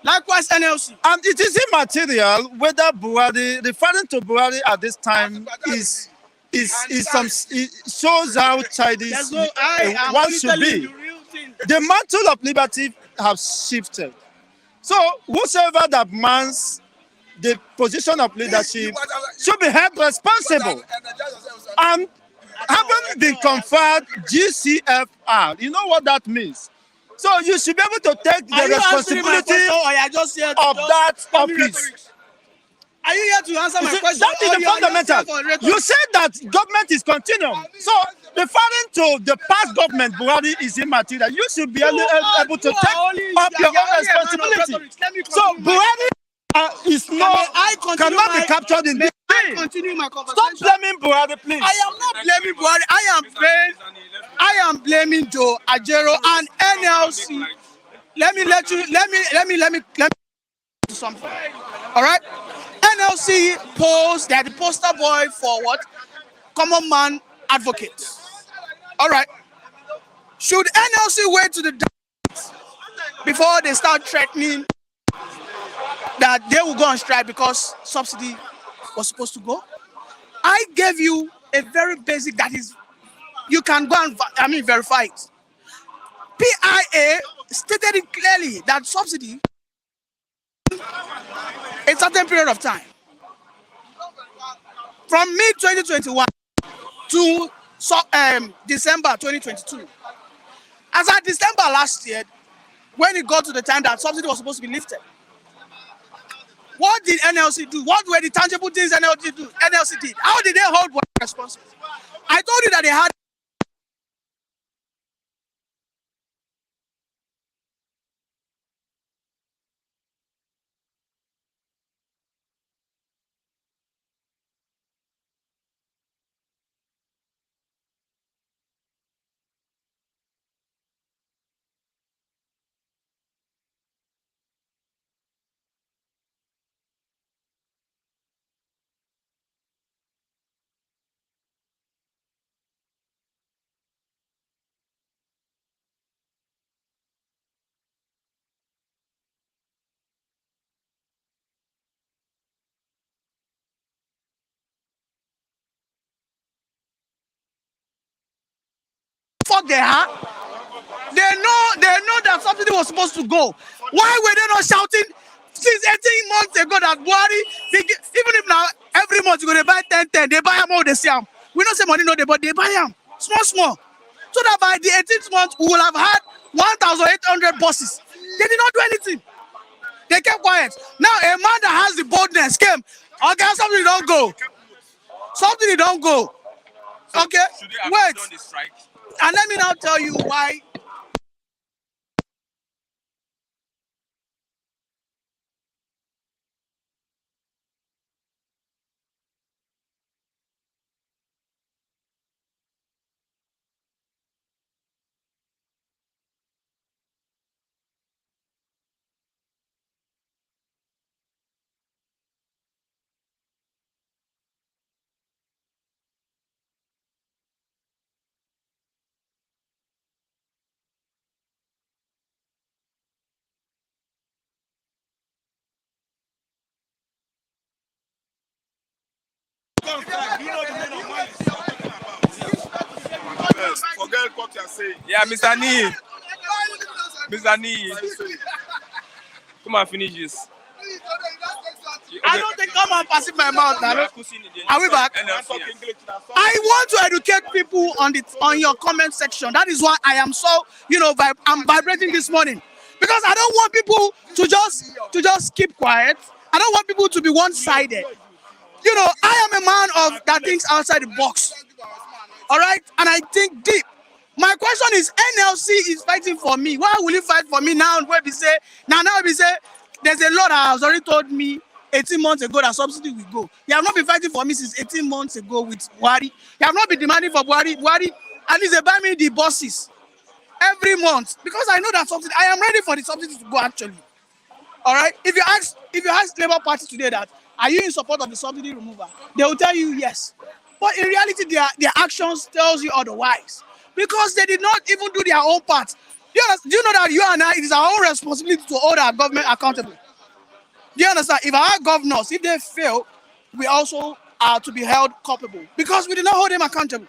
Likewise, NLC. And it is immaterial whether Buhari, referring to Buhari at this time, is it shows how childish There's no. I am one only should telling be. you the real thing. The mantle of liberty have shifted. So whosoever that mans the position of leadership should be held responsible. And having been conferred GCFR, you know what that means. So you should be able to take the Are you answering my responsibility question, or you are just here to of just that tell me office. rhetoric? Are you here to answer You my see, question? that is or the you are just fundamental. here for rhetoric? You said that government is continuum. So referring to the past government, Buhari is immaterial. You should be able to take up your own responsibility. So Buhari is not cannot be captured in this I thing. continue my Stop conversation. blaming Buhari, please. I am not blaming Buhari. I am blaming Joe Ajero and NLC. Let me do something. All right. NLC posed, they are the poster boy for what? Common man advocates. All right. Should NLC wait to the death before they start threatening that they will go on strike because subsidy was supposed to go? I gave you a very basic that is, you can go and verify it. PIA stated it clearly that subsidy a certain period of time from mid-2021 to December 2022. As at December last year, when it got to the time that subsidy was supposed to be lifted, what did NLC do? What were the tangible things NLC did? How did they hold Buhari responsible? I told you that they had fuck they are. They know that subsidy was supposed to go. Why were they not shouting since 18 months ago that Buhari, even if now every month you're going to buy 10, they buy them all the same. We don't say money no they, but they buy them small. So that by the 18th month we will have had 1,800 buses. They did not do anything. They kept quiet. Now a man that has the boldness came. Okay, something don't go. Something don't go. Okay, Should they have wait. done the strike? And let me now tell you why. Forget what you're saying. Yeah, Mr. Nee. Mr. Nee. Come and finish this. I don't think come and pass it my mouth now. Are we back? NLC. I want to educate people on your comment section. That is why I am so, I'm vibrating this morning. Because I don't want people to just keep quiet. I don't want people to be one-sided. I am a man of that thinks outside the box. All right? And I think deep. My question is, NLC is fighting for me. Why will you fight for me now? Where we say, now we say, there's a law that has already told me 18 months ago that subsidy will go. You have not been fighting for me since 18 months ago with Buhari. You have not been demanding for Buhari. At least they buy me the buses every month because I know that subsidy. I am ready for the subsidy to go actually. All right. If you ask Labour Party today that are you in support of the subsidy removal, they will tell you yes. But in reality, their actions tells you otherwise because they did not even do their own part. Do you know that you and I, it is our own responsibility to hold our government accountable? Do you understand? If our governors, if they fail, we also are to be held culpable because we did not hold them accountable.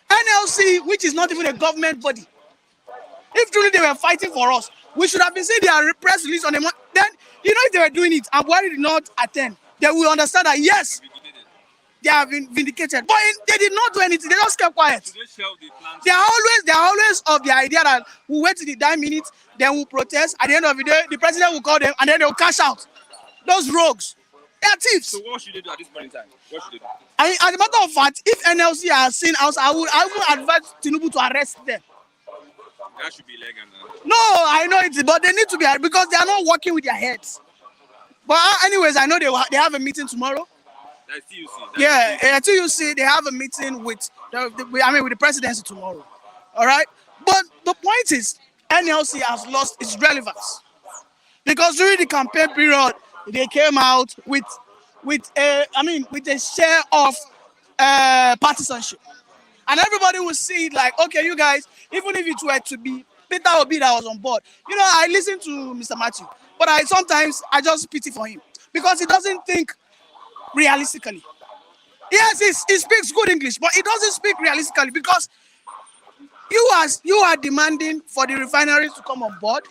NLC, which is not even a government body, if truly they were fighting for us, we should have been seeing their press release on the month. Then, if they were doing it and Buhari did not attend, then we understand that yes, they have been vindicated. But they did not do anything. They just kept quiet. They are always of the idea that we'll wait till the 9 minutes, then we'll protest. At the end of the day, the president will call them and then they'll cash out. Those rogues, they are thieves. So what should they do at this point in time? What should they do? As a matter of fact, if NLC has seen us, I would advise Tinubu to arrest them. That should be illegal now. No, I know it, but they need to be because they are not working with their heads. But anyways, I know they have a meeting tomorrow. That's TUC. Yeah, TUC, they have a meeting with the presidency tomorrow. All right, but the point is, NLC has lost its relevance because during the campaign period, they came out with a share of partisanship, and everybody will see it like, okay, you guys, even if it were to be Peter Obi that was on board, I listen to Mr. Matthew, but sometimes I just pity for him because he doesn't think realistically. Yes, he speaks good English, but he doesn't speak realistically because you are demanding for the refineries to come on board.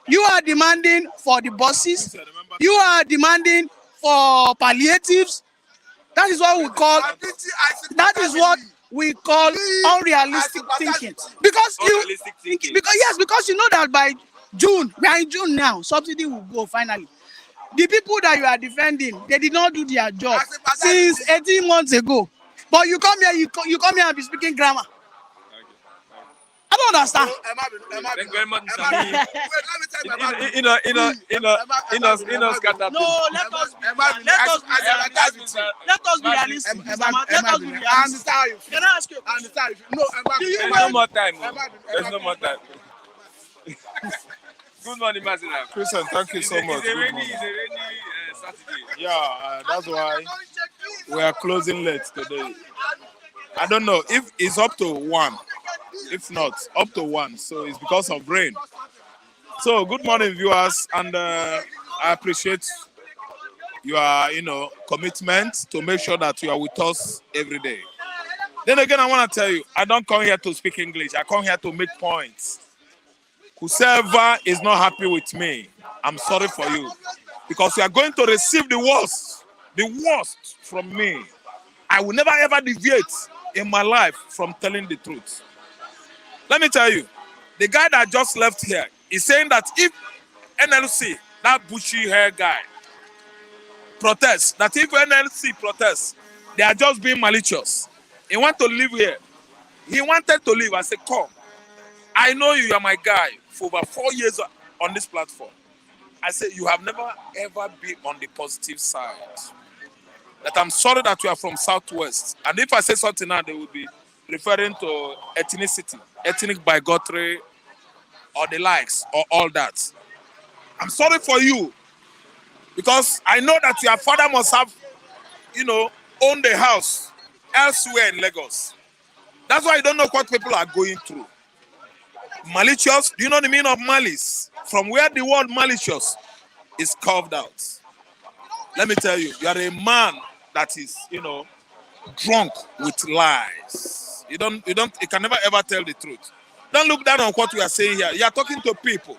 You are demanding for the buses. You are demanding for palliatives. That is what we call unrealistic thinking. Because you know that by June, we are in June now, subsidy will go finally. The people that you are defending, they did not do their job since 18 months ago. But you come here, you come here and be speaking grammar. I don't understand. Thank you very much, Mr. Nee. No, let us be realistic. Let us be realistic. Can I ask you? There's no more time. There's no more time. Good morning, Mazina. Christian, thank you so much. It's a rainy Saturday. Yeah, that's why we are closing late today. I don't know if it's up to 1. If not, up to 1. So it's because of rain. So good morning, viewers, and I appreciate your, commitment to make sure that you are with us every day. Then again, I want to tell you, I don't come here to speak English. I come here to make points. Whoever is not happy with me, I'm sorry for you, because you are going to receive the worst from me. I will never ever deviate in my life from telling the truth. Let me tell you, the guy that just left here is saying that if NLC that bushy hair guy, protests. That if NLC protests, they are just being malicious. He want to live here. He wanted to leave. I said, come. I know you are my guy for over 4 years on this platform. I said, you have never ever been on the positive side. That I'm sorry that you are from Southwest. And if I say something now, they will be referring to ethnicity, ethnic bigotry, or the likes, or all that. I'm sorry for you. Because I know that your father must have, owned a house elsewhere in Lagos. That's why you don't know what people are going through. Malicious, do you know the meaning of malice? From where the word malicious is carved out. Let me tell you, you are a man that is, drunk with lies. You can never ever tell the truth. Don't look down on what we are saying here. You are talking to people.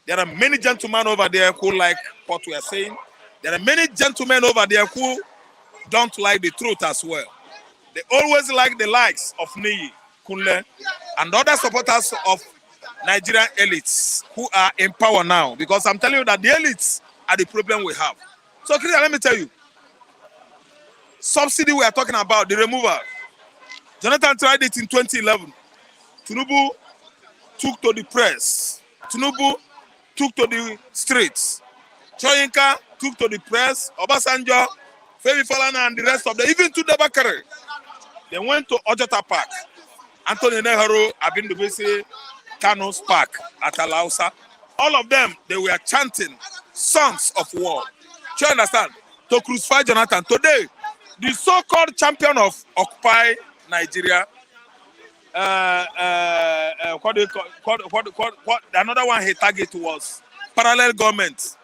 There are many gentlemen over there who like what we are saying. There are many gentlemen over there who don't like the truth as well. They always like the likes of Niyi, Kunle, and other supporters of Nigerian elites who are in power now. Because I'm telling you that the elites are the problem we have. So, Christian, let me tell you. Subsidy we are talking about, the removal. Jonathan tried it in 2011. Tinubu took to the press. Tinubu took to the streets. Choyinka took to the press. Obasanjo, Femi Falana, and the rest of them, even to the Bakare. They went to Ojota Park. Anthony Nehru, Abin Dubisi, Kano's Park at Alausa. All of them, they were chanting songs of war. Do you understand? To crucify Jonathan. Today, the so-called champion of Occupy Nigeria, another one he targeted was parallel government.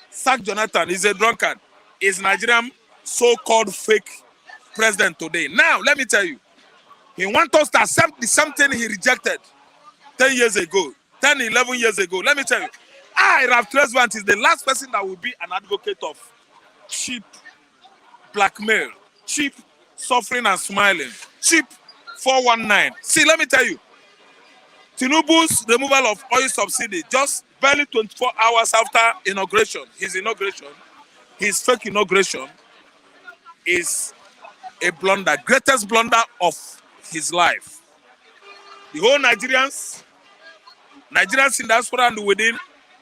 Sack Jonathan is a drunkard. Is Nigerian so-called fake president today. Now, let me tell you, he wants us to accept the something he rejected 10 years ago, 10, 11 years ago. Let me tell you, Ralph Tresvant is the last person that will be an advocate of cheap blackmail, cheap suffering and smiling, cheap 419. See, let me tell you, Tinubu's removal of oil subsidy just barely 24 hours after his fake inauguration is a blunder, greatest blunder of his life. The whole Nigerians in diaspora and within,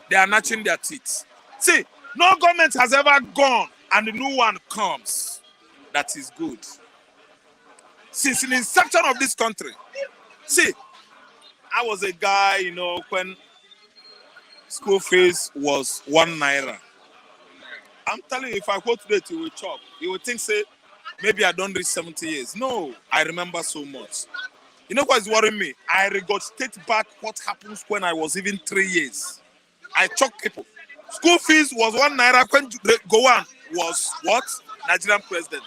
they are gnashing their teeth. See, no government has ever gone and the new one comes. That is good. Since the inception of this country, see, I was a guy, when school fees was 1 naira. I'm telling you, if I go today to a chop, you would think, say, maybe I don't reach 70 years. No, I remember so much. You know what is worrying me? I regurgitate back what happens when I was even 3 years. I choke people. School fees was 1 naira when Gowan was what? Nigerian president.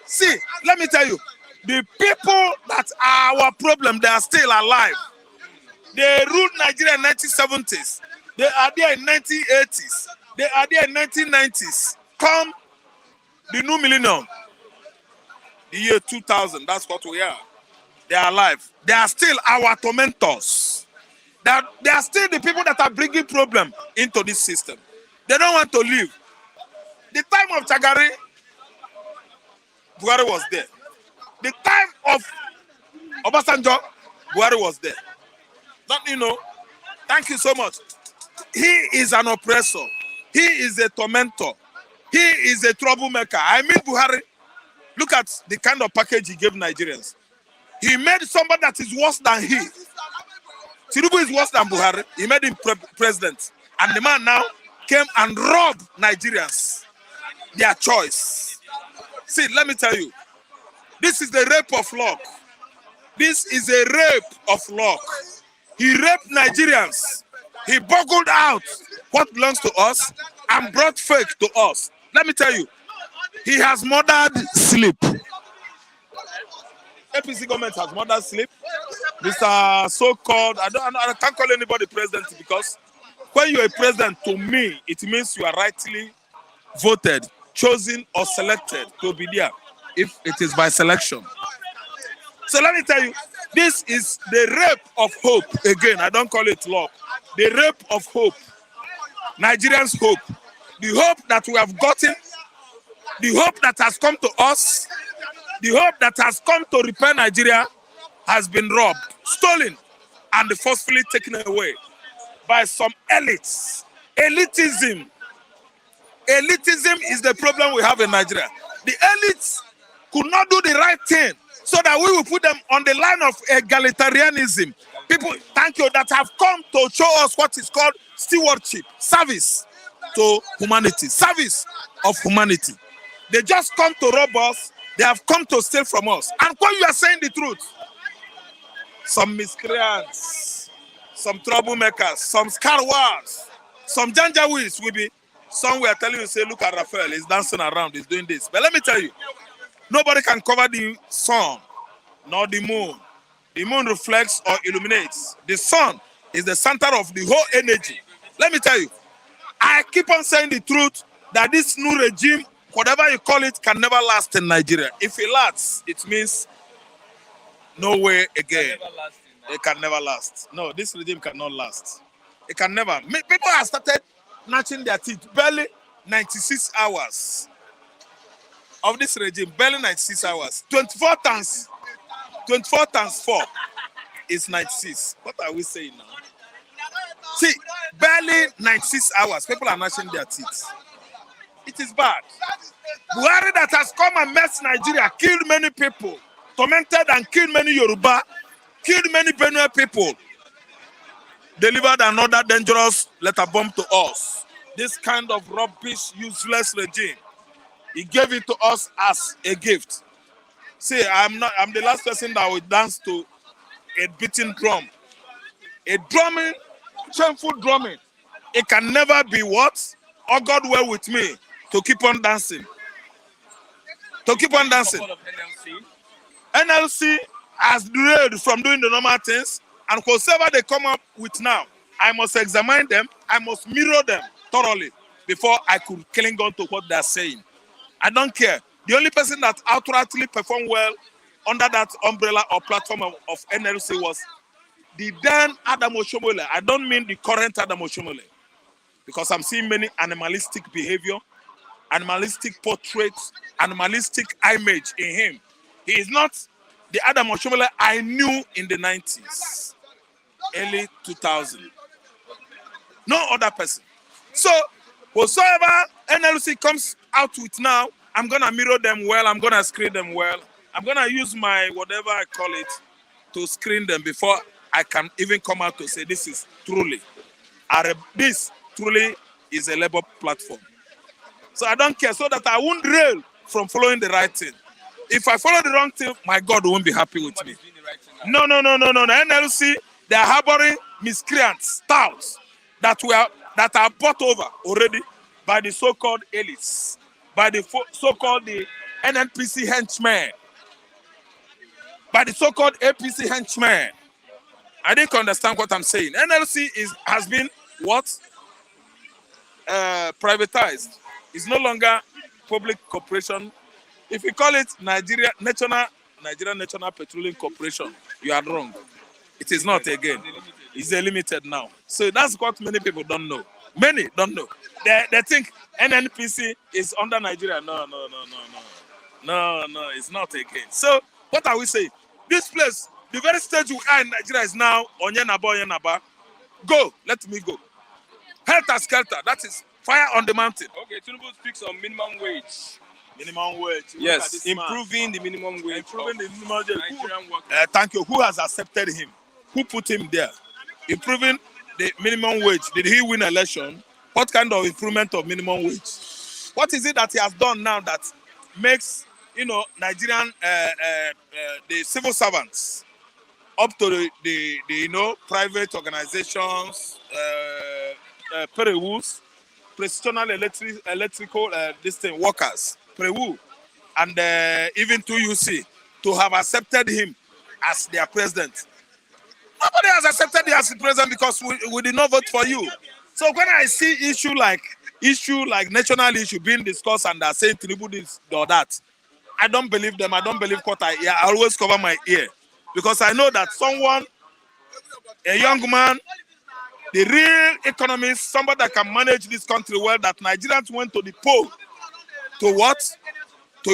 See, let me tell you, the people that are our problem, they are still alive. They ruled Nigeria in 1970s. They are there in 1980s. They are there in 1990s. Come the new millennium, the year 2000, that's what we are. They are alive. They are still our tormentors. They are still the people that are bringing problem into this system. They don't want to leave. The time of Chagari, Buhari was there. The time of Obasanjo, Buhari was there. Don't you know? Thank you so much. He is an oppressor. He is a tormentor. He is a troublemaker. I mean, Buhari, look at the kind of package he gave Nigerians. He made somebody that is worse than he. Tinubu is worse than Buhari. He made him president. And the man now came and robbed Nigerians their choice. See, let me tell you, this is the rape of luck. This is a rape of luck. He raped Nigerians. He boggled out what belongs to us and brought fake to us. Let me tell you, he has murdered sleep. APC government has murdered sleep. Mr. So-called, I can't call anybody president because when you're a president, to me, it means you are rightly voted, chosen, or selected to be there if it is by selection. So let me tell you, this is the rape of hope. Again, I don't call it luck. the rape of hope, Nigerians' hope, the hope that we have gotten, the hope that has come to us, the hope that has come to repair Nigeria has been robbed, stolen, and forcefully taken away by some elites. Elitism. Elitism is the problem we have in Nigeria. The elites could not do the right thing so that we will put them on the line of egalitarianism. People, thank you, that have come to show us what is called stewardship, service to humanity, service of humanity. They just come to rob us. They have come to steal from us. And when you are saying the truth, some miscreants, some troublemakers, some scarwards, some janjaweeds will be somewhere telling you, say, look at Raphael, he's dancing around, he's doing this. But let me tell you, nobody can cover the sun, nor the moon. The moon reflects or illuminates. The sun is the center of the whole energy. Let me tell you, I keep on saying the truth that this new regime, whatever you call it, can never last in Nigeria. If it lasts, it means no way again. It can never last. No, this regime cannot last. It can never. People have started gnashing their teeth. Barely 96 hours of this regime. Barely 96 hours. 24 times 4 is 96. What are we saying now? See, barely 96 hours. People are gnashing their teeth. It is bad. Buhari that has come and messed Nigeria, killed many people, tormented and killed many Yoruba, killed many Benue people, delivered another dangerous letter bomb to us. This kind of rubbish, useless regime, he gave it to us as a gift. See, I'm the last person that will dance to a beating drum. A drumming, shameful drumming. It can never be what? Oh, God well with me to keep on dancing. To keep on dancing. NLC has derailed from doing the normal things, and whatever they come up with now, I must examine them, I must mirror them thoroughly before I could cling on to what they're saying. I don't care. The only person that outrightly performed well under that umbrella or platform of NLC was the then Adam Oshomole. I don't mean the current Adam Oshomole, because I'm seeing many animalistic behavior, animalistic portraits, animalistic image in him. He is not the Adam Oshomole I knew in the 90s, early 2000. No other person. So, whatsoever NLC comes out with now, I'm going to mirror them well, I'm going to screen them well. I'm going to use my whatever I call it to screen them before I can even come out to say this is truly is a labor platform. So I don't care, so that I won't rail from following the right thing. If I follow the wrong thing, my God won't be happy with me. No. The NLC, they are harboring miscreants, touts that are bought over already by the so-called elites, by the so-called the NNPC henchmen, by the so-called APC henchmen. I didn't understand what I'm saying. NLC has been what? Privatized. It's no longer public corporation. If you call it Nigeria National Petroleum Corporation, you are wrong. It is not again. It's a limited now. So that's what many people don't know. Many don't know. They think NNPC is under Nigeria. No, it's not again. So what are we saying? This place, the very stage we are in Nigeria is now Onyenaba. Go, let me go. Helter skelter, that is fire on the mountain. Okay, Tinubu speaks on minimum wage. Minimum wage. Yes, improving the minimum wage. Improving the minimum wage. Nigerian workers. Thank you. Who has accepted him? Who put him there? Improving the minimum wage. Did he win election? What kind of improvement of minimum wage? What is it that he has done now that makes Nigerian the civil servants up to the private organizations, Perewus, professional electrical workers, Perewu, and even 2UC to have accepted him as their president. Nobody has accepted him as the president because we did not vote for you. So when I see issue like national issue being discussed and they're saying Tinubu this or that, I don't believe them. I don't believe what I hear. I always cover my ear because I know that someone, a young man the real economist, somebody that can manage this country well, that Nigerians went to the poll to what? To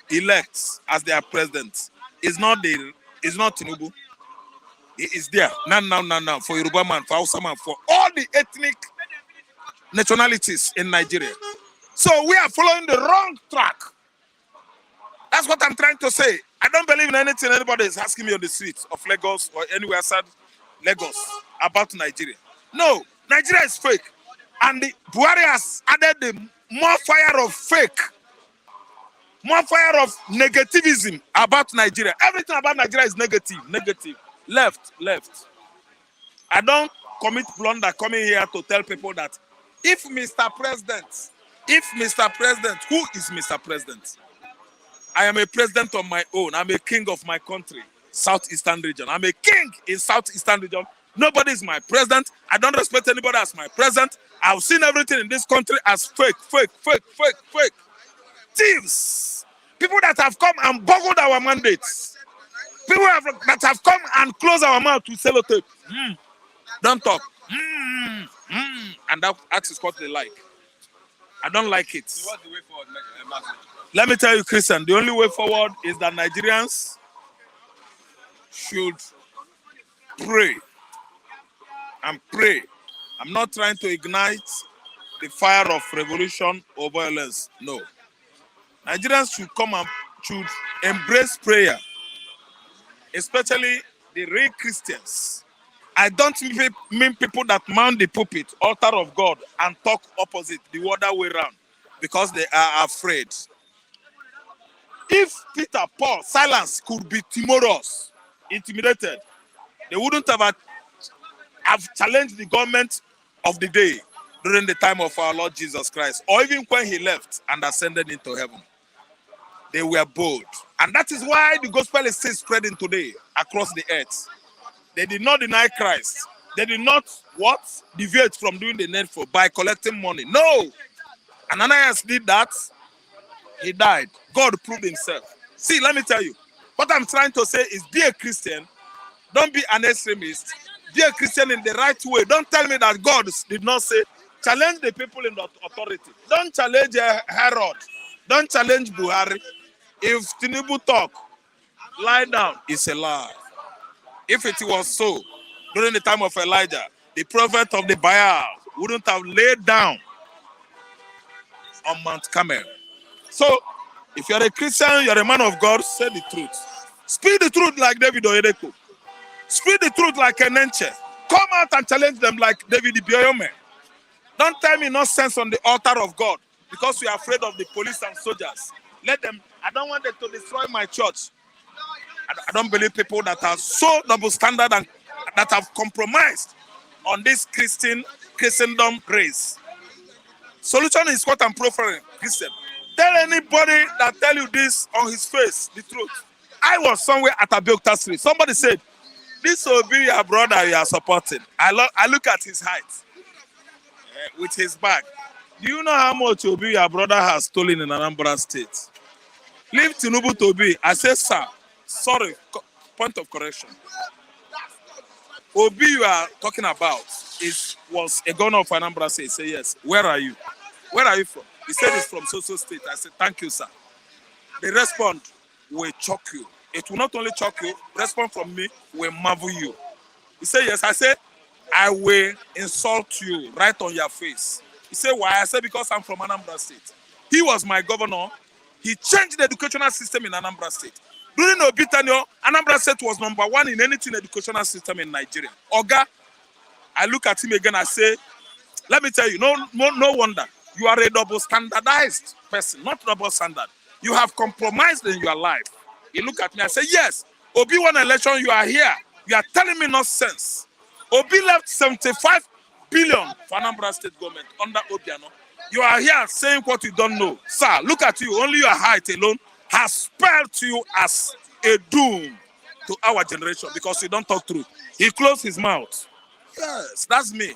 elect as their president. It's not Tinubu. He is there now for Yoruba man, for Hausa man, for all the ethnic nationalities in Nigeria. So we are following the wrong track. That's what I'm trying to say. I don't believe in anything anybody is asking me on the streets of Lagos or anywhere outside Lagos about Nigeria. No, Nigeria is fake. And the Buhari has added the more fire of fake, more fire of negativism about Nigeria. Everything about Nigeria is negative. Left. I don't commit blunder coming here to tell people that if Mr. President, who is Mr. President? I am a president of my own. I'm a king of my country, Southeastern region. I'm a king in Southeastern region. Nobody is my president. I don't respect anybody as my president. I've seen everything in this country as fake. Thieves. People that have come and boggled our mandates. People that have come and closed our mouth with sellotape. Don't talk. And that is what they like. I don't like it. So what's the way forward, Master? Let me tell you, Christian, the only way forward is that Nigerians should pray and pray. I'm not trying to ignite the fire of revolution or violence. No. Nigerians should come and should embrace prayer, especially the real Christians. I don't mean people that mount the pulpit, altar of God, and talk opposite, the other way around, because they are afraid. If Peter, Paul, Silas could be timorous, intimidated, they wouldn't have challenged the government of the day during the time of our Lord Jesus Christ, or even when he left and ascended into heaven. They were bold. And that is why the gospel is still spreading today across the earth. They did not deny Christ. They did not, deviate from doing the needful by collecting money. No! Ananias did that. He died. God proved himself. See, let me tell you. What I'm trying to say is be a Christian. Don't be an extremist. Be a Christian in the right way. Don't tell me that God did not say, challenge the people in the authority. Don't challenge Herod. Don't challenge Buhari. If Tinubu talk, lie down. It's a lie. If it was so, during the time of Elijah, the prophet of the Baal wouldn't have laid down on Mount Carmel. So, if you're a Christian, you're a man of God, say the truth. Speak the truth like David Oyedeko. Speak the truth like Enenche. Come out and challenge them like David Ibioyome. Don't tell me nonsense on the altar of God because we are afraid of the police and soldiers. Let them, I don't want them to destroy my church. I don't believe people that are so double standard and that have compromised on this Christendom race. Solution is what I'm proffering, Christian. Tell anybody that tell you this on his face, the truth. I was somewhere at Abeokuta Street. Somebody said, this will be your brother you are supporting. I look at his height with his bag. Do you know how much Obi your brother has stolen in Anambra State? Leave Tinubu to be. I say, sir, sorry, point of correction. Obi you are talking about was a governor of Anambra State. Say yes. Where are you? Where are you from? He said it's from so state. I said, thank you, sir. They respond, will choke you. It will not only choke you, respond from me, will marvel you. He said, yes. I said, I will insult you right on your face. He said, why? I said, because I'm from Anambra State. He was my governor. He changed the educational system in Anambra State. During Obi tenure, Anambra State was #1 in anything educational system in Nigeria. Oga, I look at him again, I say, let me tell you, no wonder. You are a double standardized person, not double standard. You have compromised in your life. He look at me, I say, yes, Obi won election, you are here. You are telling me nonsense. Obi left 75 billion for Anambra State government under Obiano. You are here saying what you don't know. Sir, look at you, only your height alone has spelled to you as a doom to our generation because you don't talk truth. He closed his mouth. Yes, that's me.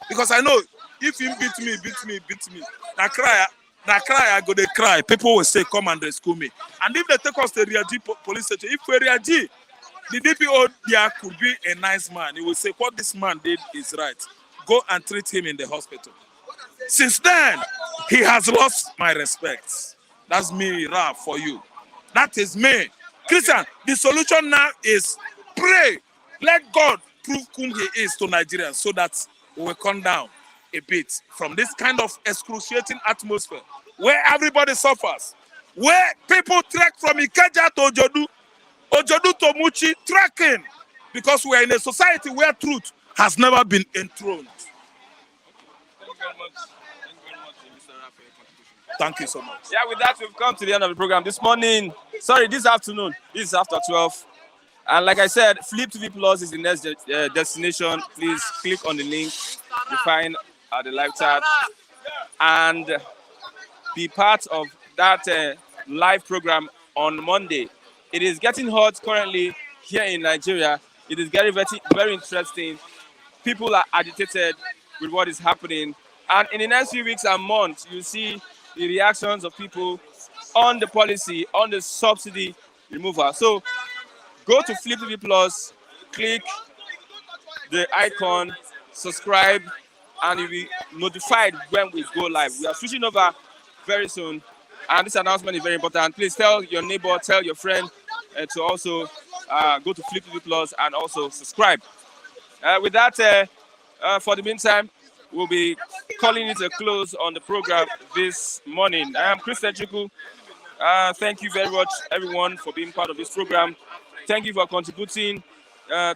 Because I know if he beat me. Now cry, I go they cry. People will say, come and rescue me. And if they take us to Riaji police station, if we Riaji, the DPO there could be a nice man. He will say, what this man did is right. go and treat him in the hospital. Since then, he has lost my respect. That's me, Raf, for you. That is me. Christian, the solution now is pray. Let God prove whom he is to Nigerians so that we will come down a bit from this kind of excruciating atmosphere where everybody suffers, where people trek from Ikeja to Ojodu, Ojodu to Muchi, trekking, because we are in a society where truth has never been enthroned. Thank you so much. Yeah, with that, we've come to the end of the program this morning. Sorry, this afternoon. This is after 12. And like I said, Flip TV Plus is the next destination. Please click on the link you find at the live chat and be part of that live program on Monday. It is getting hot currently here in Nigeria. It is very, very interesting. People are agitated with what is happening. And in the next few weeks and months, you'll see the reactions of people on the policy, on the subsidy removal. So go to Flip TV Plus, click the icon, subscribe, and you'll be notified when we go live. We are switching over very soon. And this announcement is very important. Please tell your neighbor, tell your friend to also go to Flip TV Plus and also subscribe. With that, for the meantime, we'll be calling it a close on the program this morning. I am Christian Chuku. Thank you very much, everyone, for being part of this program. Thank you for contributing.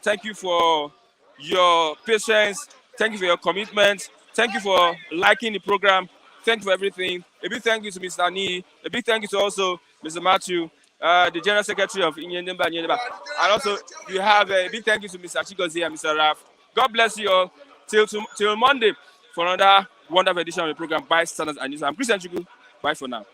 Thank you for your patience. Thank you for your commitment. Thank you for liking the program. Thank you for everything. A big thank you to Mr. Ni. A big thank you to also Mr. Matthew, the General Secretary of Inyendemba. And also, you have a big thank you to Mr. Chigozie and Mr. Raf. God bless you all. Till Monday for another wonderful edition of the program by Standards and News. I'm Christian Chuku. Bye for now.